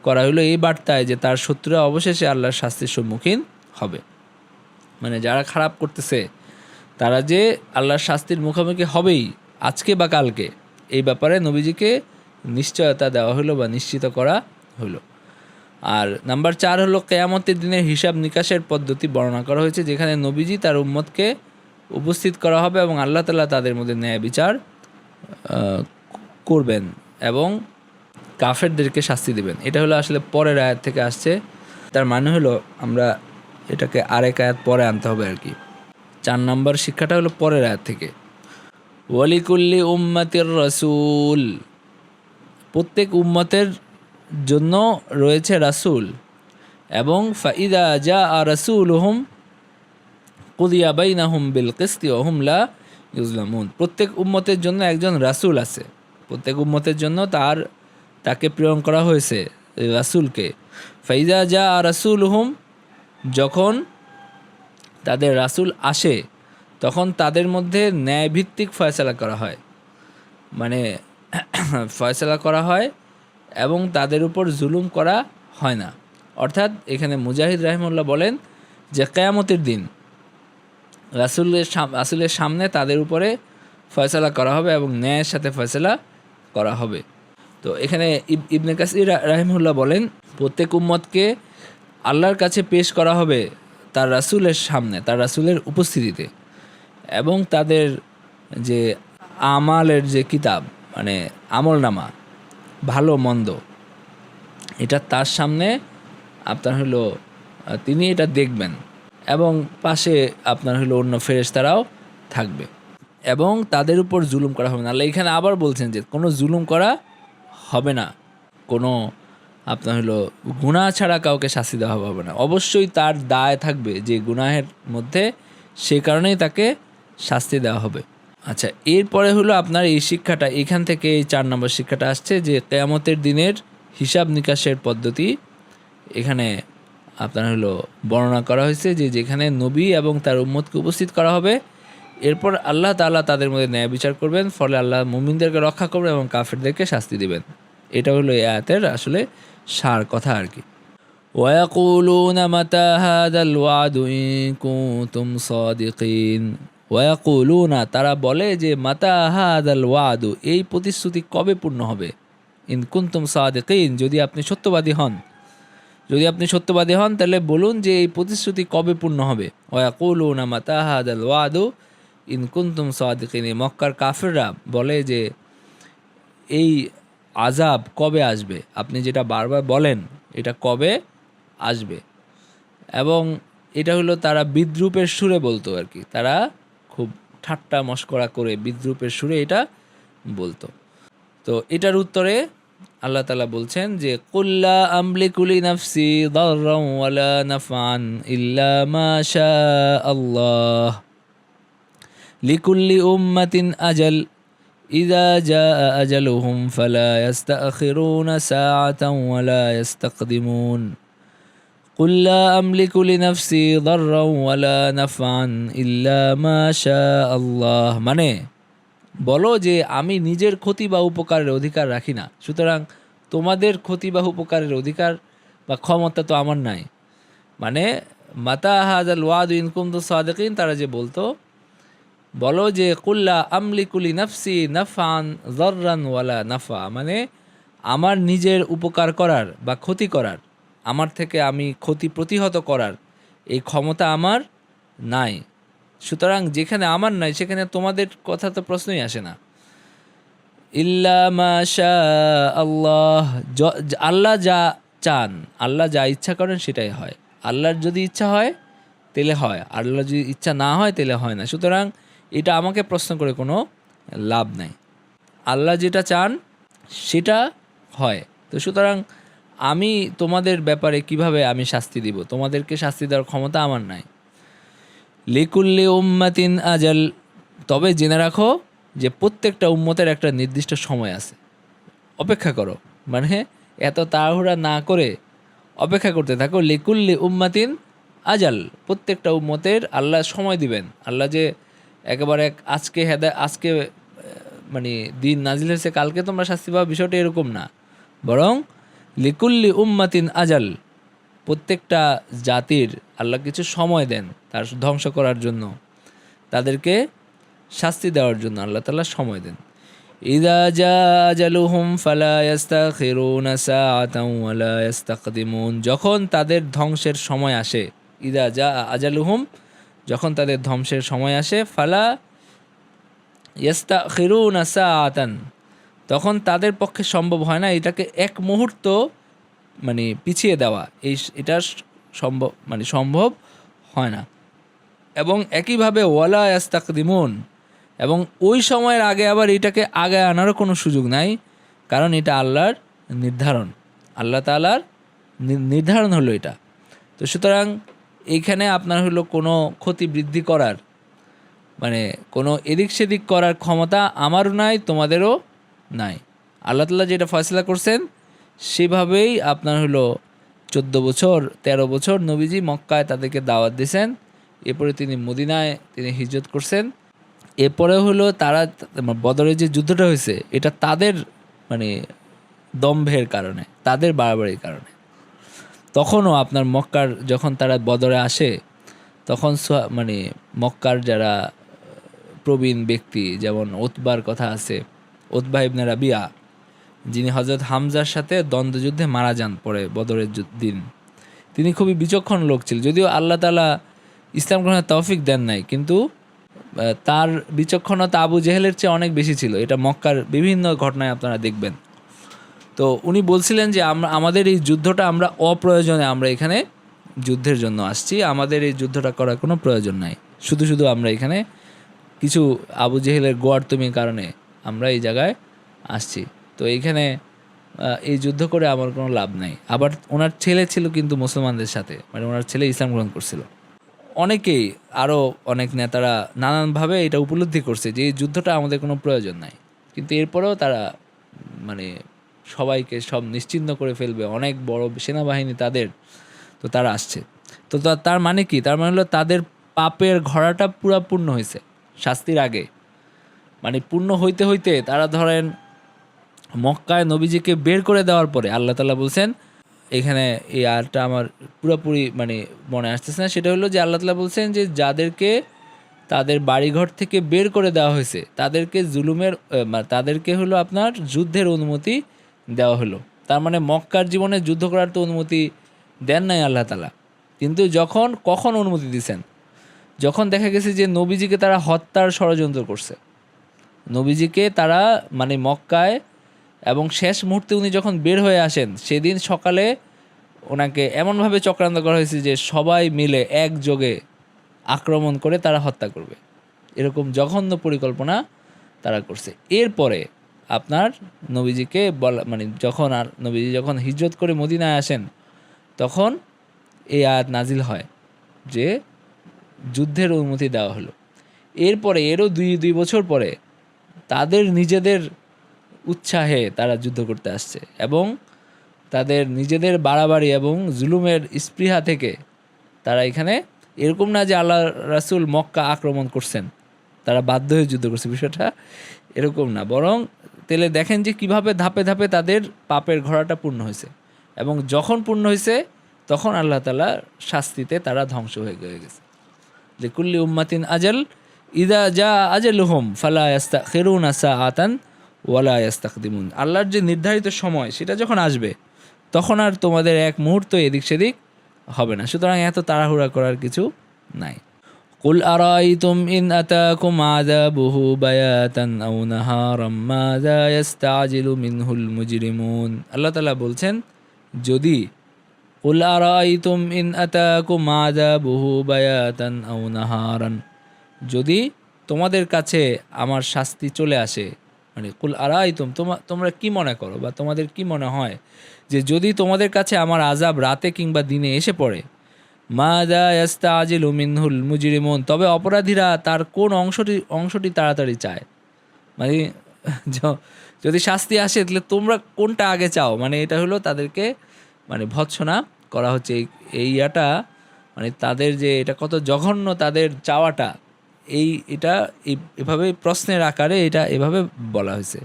করা হলো এই বার্তায় যে তার শত্রুরা অবশেষে আল্লাহর শাস্তির সম্মুখীন হবে। মানে যারা খারাপ করতেছে তারা যে আল্লাহর শাস্তির মুখোমুখি হবেই, আজকে বা কালকে, এই ব্যাপারে নবীজিকে নিশ্চয়তা দেওয়া হলো বা নিশ্চিত করা হলো। আর নাম্বার 4 হলো কিয়ামতের দিনের হিসাব নিকাশের পদ্ধতি বর্ণনা করা হয়েছে, যেখানে নবীজি তার উম্মতকে উপস্থিত করা হবে এবং আল্লাহ তাআলা তাদের মধ্যে ন্যায় বিচার করবেন এবং কাফেরদেরকে শাস্তি দেবেন। এটা হলো আসলে পরের আয়াত থেকে আসছে, তার মানে হলো আমরা এটাকে আরেক আয়াত পরে আনতে হবে আর কি। 4 নম্বর শিক্ষাটা হলো পরের আয়াত থেকে, ওয়ালিকুল্লি উম্মাতির রাসূল, প্রত্যেক উম্মতের জন্য রয়েছে রাসূল, এবং ফাইদা জাআ রাসূলুহুম কুদিয়া বাইনাহুম বিল কিসতি ওয়া হুম লা ইউজলামুন, প্রত্যেক উম্মতের জন্য একজন রাসূল আছে, প্রত্যেক উম্মতের জন্য তাকে প্রেরণ করা হয়েছে রাসূলকে। ফাইদা জাআ রাসূলুহুম, যখন তাদের রাসূল আসে তখন তাদের মধ্যে ন্যায়ভিত্তিক ফয়সালা করা হয়, মানে ফয়সালা করা হয় এবং তাদের উপর জুলুম করা হয় না। অর্থাৎ এখানে মুজাহিদ রাহিমাহুল্লাহ বলেন যে কিয়ামতের দিন রাসূলের সামনে তাদের উপরে ফয়সালা করা হবে এবং ন্যায়ের সাথে ফয়সালা করা হবে। তো এখানে ইবনে কাসির রাহিমাহুল্লাহ বলেন প্রত্যেক উম্মতকে আল্লাহর কাছে পেশ করা হবে তার রাসূলের সামনে, তার রাসূলের উপস্থিতিতে, এবং তাদের যে আমালের যে কিতাব, মানে আমলনামা, ভালো মন্দ, এটা তার সামনে আপনার হলো তিনি এটা দেখবেন, এবং পাশে আপনার হলো অন্য ফেরেশতারাও থাকবে, এবং তাদের উপর জুলুম করা হবে না। আল্লাহ এখানে আবার বলছেন যে কোনো জুলুম করা হবে না, কোনো আপনার হলো গুনাহ ছাড়া কাউকে শাস্তি দেওয়া হবে না, অবশ্যই তার দায় থাকবে যে গুনাহের মধ্যে, সে কারণেই তাকে শাস্তি দেওয়া হবে। আচ্ছা, এরপরে হলো আপনার এই শিক্ষাটা, এখান থেকে এই 4 নম্বর শিক্ষাটা আসছে যে কিয়ামতের দিনের হিসাব নিকাশের পদ্ধতি এখানে আপনার হলো বর্ণনা করা হয়েছে, যে যেখানে নবী এবং তার উম্মতকে উপস্থিত করা হবে, এরপর আল্লাহ তাআলা তাদের মধ্যে ন্যায় বিচার করবেন, ফলে আল্লাহ মুমিনদেরকে রক্ষা করবেন এবং কাফেরদেরকে শাস্তি দিবেন। এটা হলো এই আয়াতের আসলে সার কথা আর কি। ওয়ায়াকুলুনা মাতা হাযাল ওয়াদু ইন কুনতুম সাদিকিন, ওয়ায়াকুলুনা, তারা বলে যে মাতা হাযাল ওয়াদু, এই প্রতিশ্রুতি কবে পূর্ণ হবে, ইন কুনতুম সাদিকিন, যদি আপনি সত্যবাদী হন। যদি আপনি সত্যবাদী হন তাহলে বলুন যে এই প্রতিশ্রুতি কবে পূর্ণ হবে। ওয়াকুলুনা মাতা হাদাল ওয়াদু ইন কুনতুম সাদিকিন। মক্কার কাফেররা বলে যে এই আযাব কবে আসবে, আপনি যেটা বারবার বলেন এটা কবে আসবে। এবং এটা হলো তারা বিদ্রূপের সুরে বলতো আর কি, তারা খুব ঠাট্টা মশকরা করে বিদ্রূপের সুরে এটা বলতো। তো এটার উত্তরে আল্লাহ তাআলা বলছেন যে কুল্লা আমলিকু লিনাফসি দাররান ওয়ালা নাফআন ইল্লা মা শা আল্লাহ লিকুল্লি উম্মাতিন আজাল ইযা জাআ আজালুহুম ফালা ইস্তাখিরুনা সাআতান ওয়ালা ইস্তাকদিমুন কুল লা আমলিকু লিনাফসি দাররান ওয়ালা নাফআন ইল্লা মা শা আল্লাহ, মানে বলো যে আমি নিজের ক্ষতি বা উপকারের অধিকার রাখি না, সুতরাং তোমাদের ক্ষতি বা উপকারের অধিকার বা ক্ষমতা তো আমার নাই। মানে মাতা হাযাল ওয়াদু ইন কুনতুম সাদিকিন, তারা যে বলতো বলো যে কুল্লা আমলিকু লিনাফসি নাফআন যাররান ওয়ালা নাফা, মানে আমার নিজের উপকার করার বা ক্ষতি করার, আমার থেকে আমি ক্ষতি প্রতিহত করার এই ক্ষমতা আমার নাই। সুতরাং যেখানে আমার নাই সেখানে তোমাদের কথা তো প্রশ্নই আসে না। ইল্লা মা শা আল্লাহ, আল্লাহ যা চান, আল্লাহ যা ইচ্ছা করেন সেটাই হয়। আল্লাহর যদি ইচ্ছা হয় তাহলে হয়, আল্লাহ যদি ইচ্ছা না হয় তাহলে হয় না। সুতরাং এটা আমাকে প্রশ্ন করে কোনো লাভ নাই। আল্লাহ যেটা চান সেটা হয়। তো সুতরাং আমি তোমাদের ব্যাপারে কিভাবে আমি শাস্তি দিব, তোমাদেরকে শাস্তি দেওয়ার ক্ষমতা আমার নাই। লিকুল্লি উম্মাতিন আজাল, তবে জেনে রাখো যে প্রত্যেকটা উম্মতের একটা নির্দিষ্ট সময় আছে, অপেক্ষা করো। মানে এত তাড়াহুড়া না করে অপেক্ষা করতে থাকো। লিকুল্লি উম্মাতিন আজাল, প্রত্যেকটা উম্মতের আল্লাহ সময় দিবেন। আল্লাহ যে একেবারে আজকে মানে দিন নাজিল হয়েছে কালকে তোমরা শাস্তি পাওয়া, বিষয়টা এরকম না, বরং লিকুল্লি উম্মাতিন আজাল, প্রত্যেকটা জাতির আল্লাহ কিছু সময় দেন তার ধ্বংস করার জন্য, তাদেরকে শাস্তি দেওয়ার জন্য আল্লাহ তাআলা সময় দেন। ইযা জাআ আজালুহুম ফালা ইস্তাখিরুনা সাআতান ওয়ালা ইস্তাকদিমুন, যখন তাদের ধ্বংসের সময় আসে, ইযা জাআ আজালুহুম, যখন তাদের ধ্বংসের সময় আসে, ফালা ইস্তাখিরুনা সাআতান, তখন তাদের পক্ষে সম্ভব হয় না এটাকে এক মুহূর্ত মানে পিছিয়ে দেওয়া, এটা সম্ভব হয় না। এবং একইভাবে ওয়ালা ইস্তাকদিমুন, এবং ওই সময়ের আগে আবার এটাকে আগে আনারও কোনো সুযোগ নাই, কারণ এটা আল্লাহর নির্ধারণ, আল্লাহ তাআলার নির্ধারণ হলো এটা। তো সুতরাং এইখানে আপনার হলো কোনো ক্ষতি বৃদ্ধি করার মানে কোনো এদিক সেদিক করার ক্ষমতা আমারও নাই, তোমাদেরও নাই। আল্লাহ তাআলা যেটা ফয়সালা করছেন সেভাবেই আপনার হলো 14 বছর 13 বছর নবীজি মক্কায় তাদেরকে দাওয়াত দিয়েছেন, এরপরে তিনি মদিনায় তিনি হিজরত করছেন। এরপরে হলো তারা বদরের যে যুদ্ধটা হয়েছে এটা তাদের মানে দম্ভের কারণে, তাদের বাড়াবাড়ির কারণে। তখনও আপনার মক্কার যখন তারা বদরে আসে তখন মানে মক্কার যারা প্রবীণ ব্যক্তি, যেমন উতবার কথা আছে, উতবা ইবনে রাবিয়া, যিনি হযরত হামজার সাথে দ্বন্দ্বযুদ্ধে মারা যান পরে বদরের দিন, তিনি খুবই বিচক্ষণ লোক ছিল। যদিও আল্লাহ তাআলা ইসলাম গ্রহণের তৌফিক দেন নাই, কিন্তু তার বিচক্ষণতা আবু জেহেলের চেয়ে অনেক বেশি ছিল, এটা মক্কার বিভিন্ন ঘটনায় আপনারা দেখবেন। তো উনি বলছিলেন যে আমাদের এই যুদ্ধটা আমরা অপ্রয়োজনে আমরা এখানে যুদ্ধের জন্য আসছি, আমাদের এই যুদ্ধটা করার কোনো প্রয়োজন নাই, শুধু আমরা এখানে কিছু আবু জেহেলের গোয়ার্তুমির কারণে আমরা এই জায়গায় আসছি। তো এইখানে এই যুদ্ধ করে আমার কোনো লাভ নাই। আবার ওনার ছেলে ছিল কিন্তু মুসলমানদের সাথে, মানে ওনার ছেলে ইসলাম গ্রহণ করছিল। অনেকেই আরও অনেক নেতারা নানানভাবে এটা উপলব্ধি করছে যে এই যুদ্ধটা আমাদের কোনো প্রয়োজন নাই, কিন্তু এরপরেও তারা মানে সবাইকে সব নিশ্চিহ্ন করে ফেলবে, অনেক বড় সেনাবাহিনী তাদের, তো তারা আসছে। তো তার মানে কি, তার মানে হলো তাদের পাপের ঘোড়াটা পুরা পূর্ণ হয়েছে শাস্তির আগে, মানে পূর্ণ হইতে হইতে তারা ধরেন মক্কায় নবীজিকে বের করে দেওয়ার পরে আল্লাহ তাআলা বলছেন, এখানে এই আয়াতটা আমার পুরোপুরি মানে মনে আসতেছে না, সেটা হলো যে আল্লাহ তাআলা বলছেন যে যাদেরকে তাদের বাড়িঘর থেকে বের করে দেওয়া হয়েছে তাদেরকে তাদেরকে হলো আপনার যুদ্ধের অনুমতি দেওয়া হলো। তার মানে মক্কার জীবনে যুদ্ধ করার তো অনুমতি দেন নাই আল্লাহ তাআলা। কিন্তু কখন অনুমতি দিয়েছেন? যখন দেখা গেছে যে নবীজিকে তারা হত্যার ষড়যন্ত্র করছে, নবীজিকে তারা মানে মক্কায়, এবং শেষ মুহূর্তে উনি যখন বের হয়ে আসেন সেদিন সকালে ওনাকে এমনভাবে চক্রান্ত করা হয়েছে যে সবাই মিলে একযোগে আক্রমণ করে তারা হত্যা করবে, এরকম জঘন্য পরিকল্পনা তারা করছে। এরপরে আপনার নবীজিকে বলা মানে নবীজি যখন হিজরত করে মদিনায় আসেন তখন এই আয়াত নাজিল হয় যে যুদ্ধের অনুমতি দেওয়া হলো। এরপরে এরও দুই বছর পরে তাদের নিজেদের উৎসাহে তারা যুদ্ধ করতে আসছে, এবং তাদের নিজেদের বাড়াবাড়ি এবং জুলুমের স্পৃহা থেকে তারা এখানে, এরকম না যে আল্লাহ রাসূল মক্কা আক্রমণ করছেন তারা বাধ্য হয়ে যুদ্ধ করছে, বিষয়টা এরকম না। বরং তেলে দেখেন যে কিভাবে ধাপে ধাপে তাদের পাপের ঘোড়াটা পূর্ণ হয়েছে, এবং যখন পূর্ণ হয়েছে তখন আল্লাহ তাআলা শাস্তিতে তারা ধ্বংস হয়ে গেছে। লিকুল্লি উম্মাতিন আজাল ইদা জা আজালুহুম ফালা ইস্তাখিরুনা সাআতান ওয়ালা ইস্তাকদিমুন। আল্লাহর যে নির্ধারিত সময় সেটা যখন আসবে তখন আর তোমাদের এক মুহূর্ত এদিক সেদিক হবে না, সুতরাং এত তাড়াহুড়া করার কিছু নাই। কুল আরাইতুম ইন আতাকুম আযাবুহু বায়াতান আও নাহারাম মাযা ইস্তাজিলু মিনহুল মুজরিমুন। আল্লাহ তাআলা বলছেন, যদি কুল আরাইতুম ইন আতাকুম আযাবুহু বায়াতান আও নাহারান, যদি তোমাদের কাছে আমার শাস্তি চলে আসে, মানে কুল আরাইতুম, তোমরা কি মনে করো বা তোমাদের কি মনে হয় যে যদি তোমাদের কাছে আমার আযাব রাতে কিংবা দিনে এসে পড়ে, মাযা ইস্তাজিলু মিনহুল মুজরিমুন, তবে অপরাধীরা তার কোন অংশটি তাড়াতাড়ি চায়। মানে যদি শাস্তি আসে তাহলে তোমরা কোনটা আগে চাও, মানে এটা হলো তাদেরকে মানে ভৎসনা করা হচ্ছে। এই ইয়াটা মানে তাদের যে এটা কত জঘন্য তাদের চাওয়াটা, এটা এভাবে প্রশ্নের আকারে এটা এভাবে বলা হয়েছে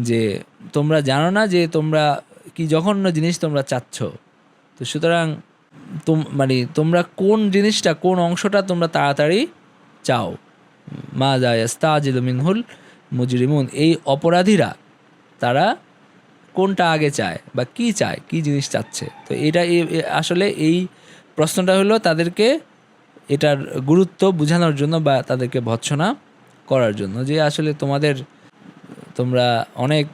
যে তোমরা জানো না যে তোমরা কি জঘন্য জিনিস তোমরা চাচ্ছ। তো সুতরাং মানে তোমরা কোন জিনিসটা, কোন অংশটা তোমরা তাড়াতাড়ি চাও। মাযা ইস্তাজিলু মিনহুল মুজরিমুন, এই অপরাধীরা তারা কোনটা আগে চায় বা কি চায়, কি জিনিস চাচ্ছে। তো এটা আসলে এই প্রশ্নটা হলো তাদেরকে এটার গুরুত্ব বোঝানোর জন্য বা তাদেরকে ভৎসনা করার জন্য, যে আসলে তোমরা অনেক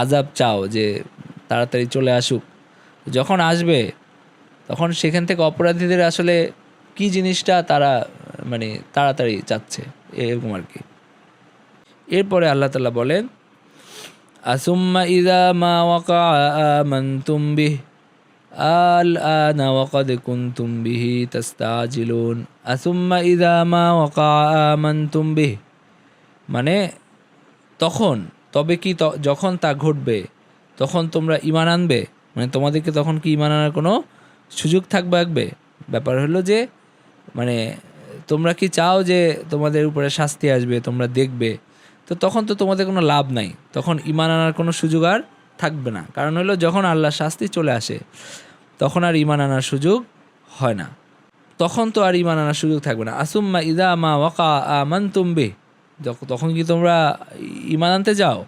আযাব চাও যে তাড়াতাড়ি চলে আসুক, যখন আসবে তখন সেখান থেকে অপরাধীদের আসলে কি জিনিসটা তারা মানে তাড়াতাড়ি চাচ্ছে, এরকম আর কি। এরপরে আল্লাহ তাআলা বলেন, আসুম্মা ইযা মা ওয়াকা আমানতুম বিহি আল-আনা ওয়াকাদ কুনতুম বিহি তাস্তাজিলুন। আসুম্মা ইযা মা ওয়াকা আমানতুম বিহি, মানে তবে কি যখন তা ঘটবে তখন তোমরা ঈমান আনবে, মানে তোমাদেরকে তখন কি ঈমান আনার কোনো সুযোগ থাকবে? ব্যাপার হলো যে মানে তোমরা কি চাও যে তোমাদের উপরে শাস্তি আসবে, তোমরা দেখবে, তো তখন তো তোমাদের কোনো লাভ নাই, তখন ঈমান আনার কোনো সুযোগ আর থাকবে না। কারণ হলো যখন আল্লাহর শাস্তি চলে আসে তখন আর ঈমান আনার সুযোগ হয় না, তখন তো আর ঈমান আনার সুযোগ থাকবে না। আসুম্মা ইযা মা ওয়াকা আমানতুম বিহি, তখন কি তোমরা ঈমান আনতে যাও?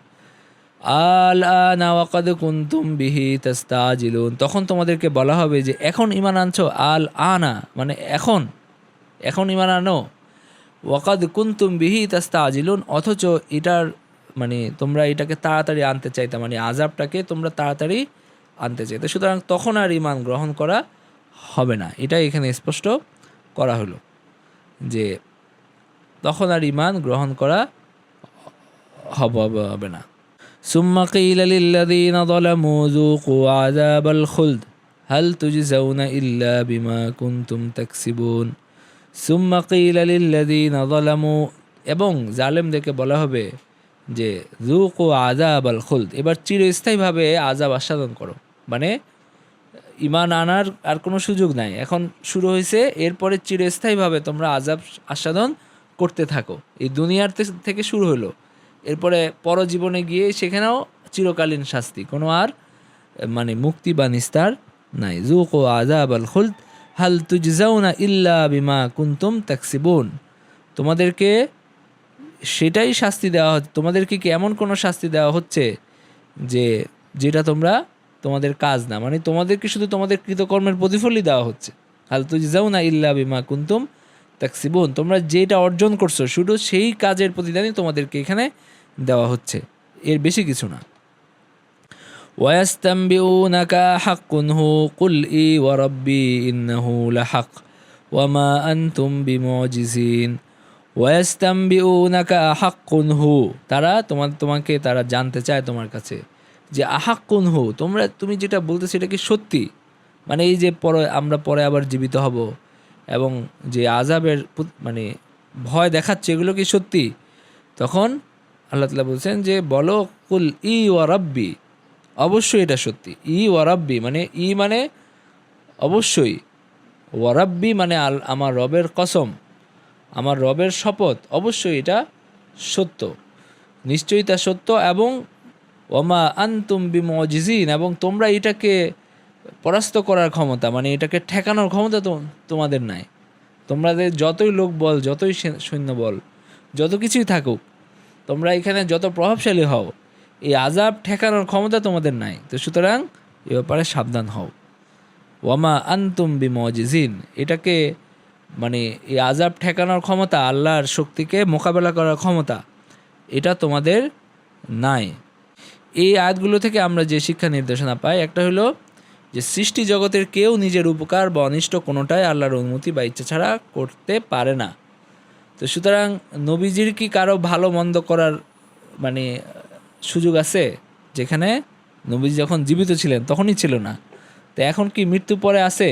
আল-আনা ওয়াকাদ কুনতুম বিহি তাস্তাজিলুন, তখন তোমাদেরকে বলা হবে যে এখন ঈমান আনছো। আল-আনা মানে এখন ঈমান আনো। ওয়াকাদ কুনতুম বিহি তাস্তাজিলুন, অথচ এটার মানে তোমরা এটাকে তাড়াতাড়ি আনতে চাইতে, মানে আযাবটাকে তোমরা তাড়াতাড়ি আনতে চাইতে, সুতরাং তখন আর ঈমান গ্রহণ করা হবে না। এটাই এখানে স্পষ্ট করা হলো যে তখন আর ঈমান গ্রহণ করা হবে না। সুম্মা কিলা লিল্লাযীনা যালামু যুকু আযাবাল খুলদ হাল তুজজাউনা ইল্লা বিমা কুনতুম তাকসিবুন। সুম্মা কিলা লিল্লাযীনা যালামু, এবং জালেমদেরকে বলা হবে যে যুকু আযাবাল খুলদ, এবার চিরস্থায়ীভাবে আযাব আস্বাদন করো। মানে ঈমান আনার আর কোনো সুযোগ নাই, এখন শুরু হয়েছে, এরপরে চিরস্থায়ীভাবে তোমরা আযাব আস্বাদন করতে থাকো। এই দুনিয়ার থেকে শুরু হলো, এরপরে পরজীবনে গিয়ে সেখানেও চিরকালীন শাস্তি, কোনো আর মানে মুক্তি বা নিস্তার নাই। যুকু আযাবাল খুলদ হাল তুজজাউনা ইল্লা বিমা কুনতুম তাকসিবুন, তোমাদেরকে সেটাই শাস্তি দেওয়া হচ্ছে, তোমাদেরকে কি এমন কোনো শাস্তি দেওয়া হচ্ছে যেটা তোমরা তোমাদের কাজ না, মানে তোমাদেরকে শুধু তোমাদের কৃতকর্মের প্রতিফলই দেওয়া হচ্ছে। হাল তুজজাউনা ইল্লা বিমা কুনতুম তাকসিবুন, তোমরা যেটা অর্জন করছো শুধু সেই কাজের প্রতিদানই তোমাদেরকে এখানে দেওয়া হচ্ছে, এর বেশি কিছু না। ওয়াস্তামবিউনাকা হাক্কুন হু কুল ই ওয়া রাব্বি ইন্নাহু লাহাক ওয়া মা আনতুম বিমুজিজিন। ওয়াস্তামবিউনাকা আহাক্কুন হু, তারা তোমাকে তারা জানতে চায় তোমার কাছে যে আহাক্কুন হু, তুমি যেটা বলতেছো এটা কি সত্যি, মানে এই যে আমরা পরে আবার জীবিত হব এবং যে আযাবের মানে ভয় দেখাচ্ছে এগুলো কি সত্যি? তখন আল্লাহ তাআলা বলছেন যে বলো কুল ই ওয়া রাব্বি, অবশ্যই এটা সত্যি। ই ওয়া রাব্বি মানে মানে অবশ্যই, ওয়া রাব্বি মানে আমার রবের কসম, আমার রবের শপথ, অবশ্যই এটা সত্য, নিশ্চয়ই তা সত্য। এবং ওমা আনতুম বিমুজিজিন, এবং তোমরা এটাকে পরাস্ত করার ক্ষমতা, মানে এটাকে ঠেকানোর ক্ষমতা তোমাদের নাই। তোমাদের যতই লোক বল, যতই সৈন্য বল, যত কিছুই থাকুক, তোমরা এখানে যত প্রভাবশালী হও, এই আযাব ঠেকানোর ক্ষমতা তোমাদের নাই। তো সুতরাং এ ব্যাপারে সাবধান হও। ওয়ামা আনতুম বিমুজিজিন, এটাকে মানে এই আযাব ঠেকানোর ক্ষমতা, আল্লাহর শক্তিকে মোকাবেলা করার ক্ষমতা, এটা তোমাদের নাই। এই আয়াতগুলো থেকে আমরা যে শিক্ষা নির্দেশনা পাই, একটা হলো যে সৃষ্টি জগতের কেউ নিজের উপকার বা অনিষ্ট কোনোটাই আল্লাহর অনুমতি বা ইচ্ছা ছাড়া করতে পারে না। তো সুতরাং নবীজির কি কারো ভালো মন্দ করার মানে সুযোগ আছে? যেখানে নবীজি যখন জীবিত ছিলেন তখনই ছিল না, তো এখন কি মৃত্যু পরে আছে?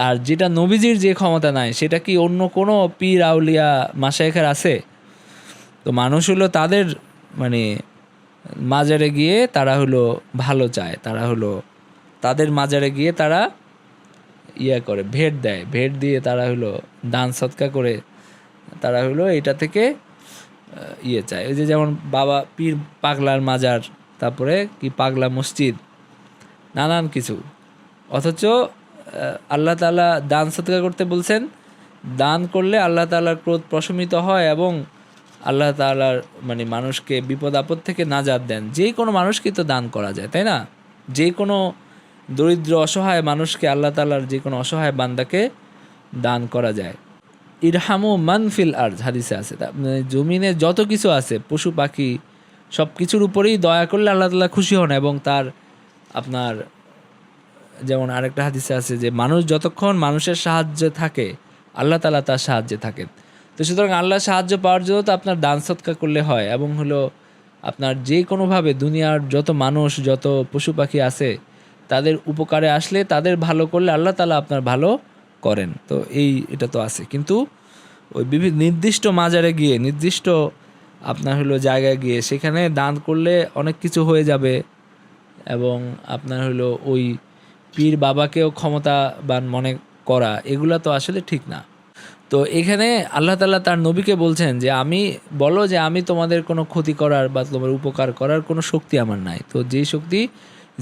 আর যেটা নবীজির যে ক্ষমতা নাই সেটা কি অন্য কোনো পীর আউলিয়া মাশায়েখের আছে? তো মানুষ হলো তাদের মানে মাজারে গিয়ে তারা হলো ভালো চায়, তারা হলো তাদের মাজারে গিয়ে তারা করে ভেট দেয়, ভেট দিয়ে তারা হলো দান সৎকা করে তারা হলো এটা থেকে চায়। ওই যে যেমন বাবা পীর পাগলার মাজার, তারপরে কি পাগলা মসজিদ, নানান কিছু। অথচ আল্লাহ তাআলা দান সৎকা করতে বলছেন, দান করলে আল্লাহ তাআলার ক্রোধ প্রশমিত হয় এবং আল্লাহ তাআলার মানে মানুষকে বিপদ আপদ থেকে নাজাত দেন। যে কোনো মানুষকে তো দান করা যায়, তাই না? যে কোনো দরিদ্র অসহায় মানুষকে, আল্লাহ তাআলার যে কোনো অসহায় বান্দাকে দান করা যায়। ইরহামু মানফিল আরজ, হাদিসে আছে, জমিনে যত কিছু আছে পশু পাখি সব কিছুর উপরেই দয়া করলে আল্লাহ তাআলা খুশি হন। এবং তার আপনার যেমন আরেকটা হাদিসে আছে যে মানুষ যতক্ষণ মানুষের সাহায্যে থাকে আল্লাহ তাআলা তার সাহায্যে থাকেন। তো সুতরাং আল্লাহর সাহায্য পাওয়ার জন্য তো আপনার দান সৎকা করলে হয়, এবং হলো আপনার যে কোনোভাবে দুনিয়ার যত মানুষ যত পশু পাখি আছে তাদের উপকারে আসলে, তাদের ভালো করলে আল্লাহ তাআলা আপনার ভালো করেন। তো এটা তো আছে, কিন্তু ওই বিভিন্ন নির্দিষ্ট মাজারে গিয়ে, নির্দিষ্ট আপনার হলো জায়গায় গিয়ে সেখানে দান করলে অনেক কিছু হয়ে যাবে, এবং আপনার হলো ওই পীর বাবাকেও ক্ষমতাবান মনে করা, এগুলা তো আসলে ঠিক না। তো এখানে আল্লাহ তাআলা তার নবীকে বলছেন যে বলো যে আমি তোমাদের কোনো ক্ষতি করার বা তোমার উপকার করার কোনো শক্তি আমার নাই। তো যেই শক্তি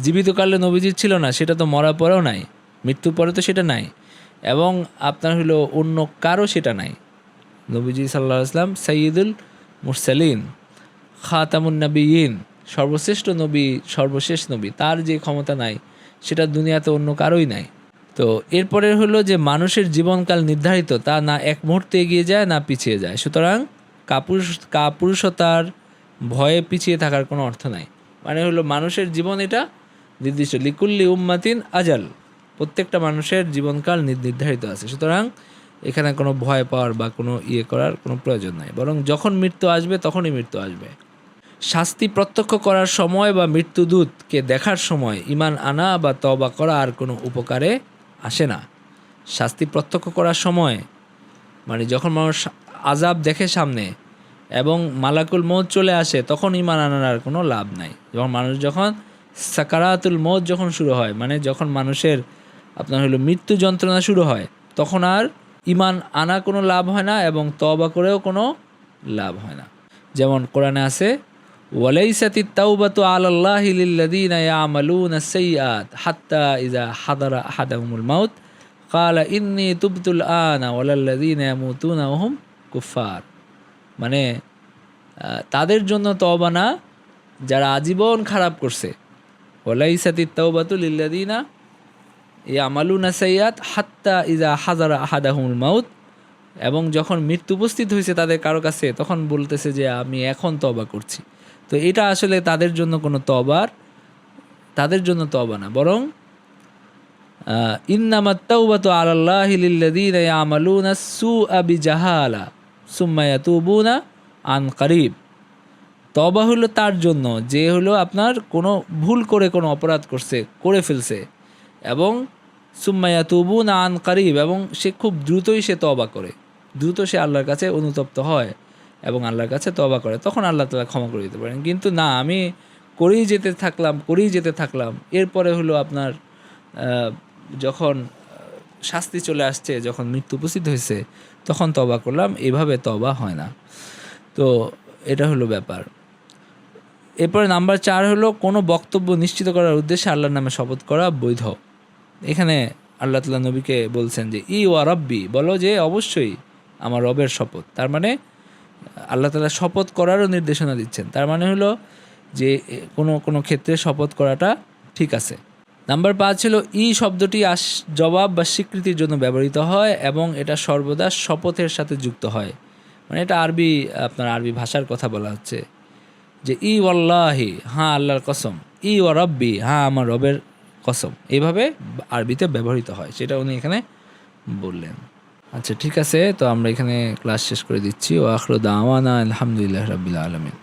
জীবিতকালে নবীজির ছিল না সেটা তো মরার পরেও নাই, মৃত্যুর পরে তো সেটা নাই, এবং আপনার হলো অন্য কারো সেটা নাই। নবীজি সাল্লাল্লাহু আলাইহি ওয়াসাল্লাম সাইয়্যিদুল মুরসালিন, খাতামুন নবিয়্যিন, সর্বশ্রেষ্ঠ নবী, সর্বশেষ নবী, তার যে ক্ষমতা নাই সেটা দুনিয়াতে অন্য কারোই নাই। তো এরপরে হলো যে মানুষের জীবনকাল নির্ধারিত, তা না এক মুহূর্তে এগিয়ে যায় না পিছিয়ে যায়। সুতরাং কাপুরুষতার ভয়ে পিছিয়ে থাকার কোনো অর্থ নাই। মানে হলো মানুষের জীবন এটা নির্দিষ্ট, লিকুল্লি উম্মাতিন আজাল, প্রত্যেকটা মানুষের জীবনকাল নির্ধারিত আছে। সুতরাং এখানে কোনো ভয় পাওয়ার বা কোনো করার কোনো প্রয়োজন নাই, বরং যখন মৃত্যু আসবে তখনই মৃত্যু আসবে। শাস্তি প্রত্যক্ষ করার সময় বা মৃত্যুদূতকে দেখার সময় ঈমান আনা বা তওবা করা আর কোনো উপকারে আসে না। শাস্তি প্রত্যক্ষ করার সময় মানে যখন মানুষ আযাব দেখে সামনে এবং মালাকুল মৌত চলে আসে, তখন ঈমান আনার আর কোনো লাভ নাই। যখন সাকারাতুল মৌত যখন শুরু হয়, মানে যখন মানুষের আপনার হলো মৃত্যু যন্ত্রণা শুরু হয়, তখন আর ঈমান আনা কোনো লাভ হয় না এবং তওবা করেও কোনো লাভ হয় না। যেমন কোরআনে আছে, ওয়ালাইসাতিত তাওবাতু আলাল্লাহি লিল্লাযীনা ইয়ামালুনা আস-সাইয়্যাত হাত্তা ইযা হাদারা আহাদাহুমুল মাউত ক্বালা ইন্নী তুবতুল আনা ওয়ালাল্লাযীনা ইয়ামুতুনা ওয়া হুম কুফফার। মানে তাদের জন্য তওবা না যারা আজীবন খারাপ করছে, ওয়ালাইসাতিত তাওবাতু লিল্লাযিনা ইয়ামালুনা সাইয়্যাত হাত্তা ইযা হাযারা আহাদাহুমুল মাউত, এবং যখন মৃত্যু উপস্থিত হয়েছে তাদের কারো কাছে, তখন বলতেছে যে আমি এখন তওবা করছি। তো এটা আসলে তাদের জন্য কোনো তওবা না, বরং ইন্নামাত তাওবাতু আলাল্লাহি লিল্লাযিনা ইয়ামালুনা সুআ বিজাহালা সুম্মা ইয়াতুবুনা আন কারিব। তওবা হলো তার জন্য যে হলো আপনার কোনো ভুল করে কোনো অপরাধ করে ফেলছে, এবং সুম্মা ইয়াতুবুনা আন কারিব, এবং সে খুব দ্রুতই সে তওবা করে, দ্রুত সে আল্লাহর কাছে অনুতপ্ত হয় এবং আল্লাহর কাছে তওবা করে, তখন আল্লাহ তাআলা ক্ষমা করে দিতে পারেন। কিন্তু না, আমি করেই যেতে থাকলাম, এরপরে হলো আপনার যখন শাস্তি চলে আসছে, যখন মৃত্যু উপস্থিত হয়েছে, তখন তওবা করলাম, এভাবে তওবা হয় না। তো এটা হলো ব্যাপার। এরপরে নাম্বার 4 হলো কোনো বক্তব্য নিশ্চিত করার উদ্দেশ্যে আল্লাহর নামে শপথ করা বৈধ। এখানে আল্লাহ তাআলা নবীকে বলছেন যে ওয়া রাব্বি, বলো যে অবশ্যই আমার রবের শপথ। তার মানে আল্লাহ তাআলা শপথ করারও নির্দেশনা দিচ্ছেন। তার মানে হলো যে কোনো ক্ষেত্রে শপথ করাটা ঠিক আছে। নাম্বার 5 হলো শব্দটি জবাব বা স্বীকৃতির জন্য ব্যবহৃত হয় এবং এটা সর্বদা শপথের সাথে যুক্ত হয়। মানে এটা আপনার আরবি ভাষার কথা বলা হচ্ছে যে ওয়াল্লাহি, হ্যাঁ আল্লাহর কসম, ওয়া রাব্বি, হ্যাঁ আমার রবের কসম, এইভাবে আরবিতে ব্যবহৃত হয়, সেটা উনি এখানে বললেন। আচ্ছা ঠিক আছে, তো আমরা এখানে ক্লাস শেষ করে দিচ্ছি। ওয়া আখিরু দাওয়ানা আলহামদুলিল্লাহি রাব্বিল আলামিন।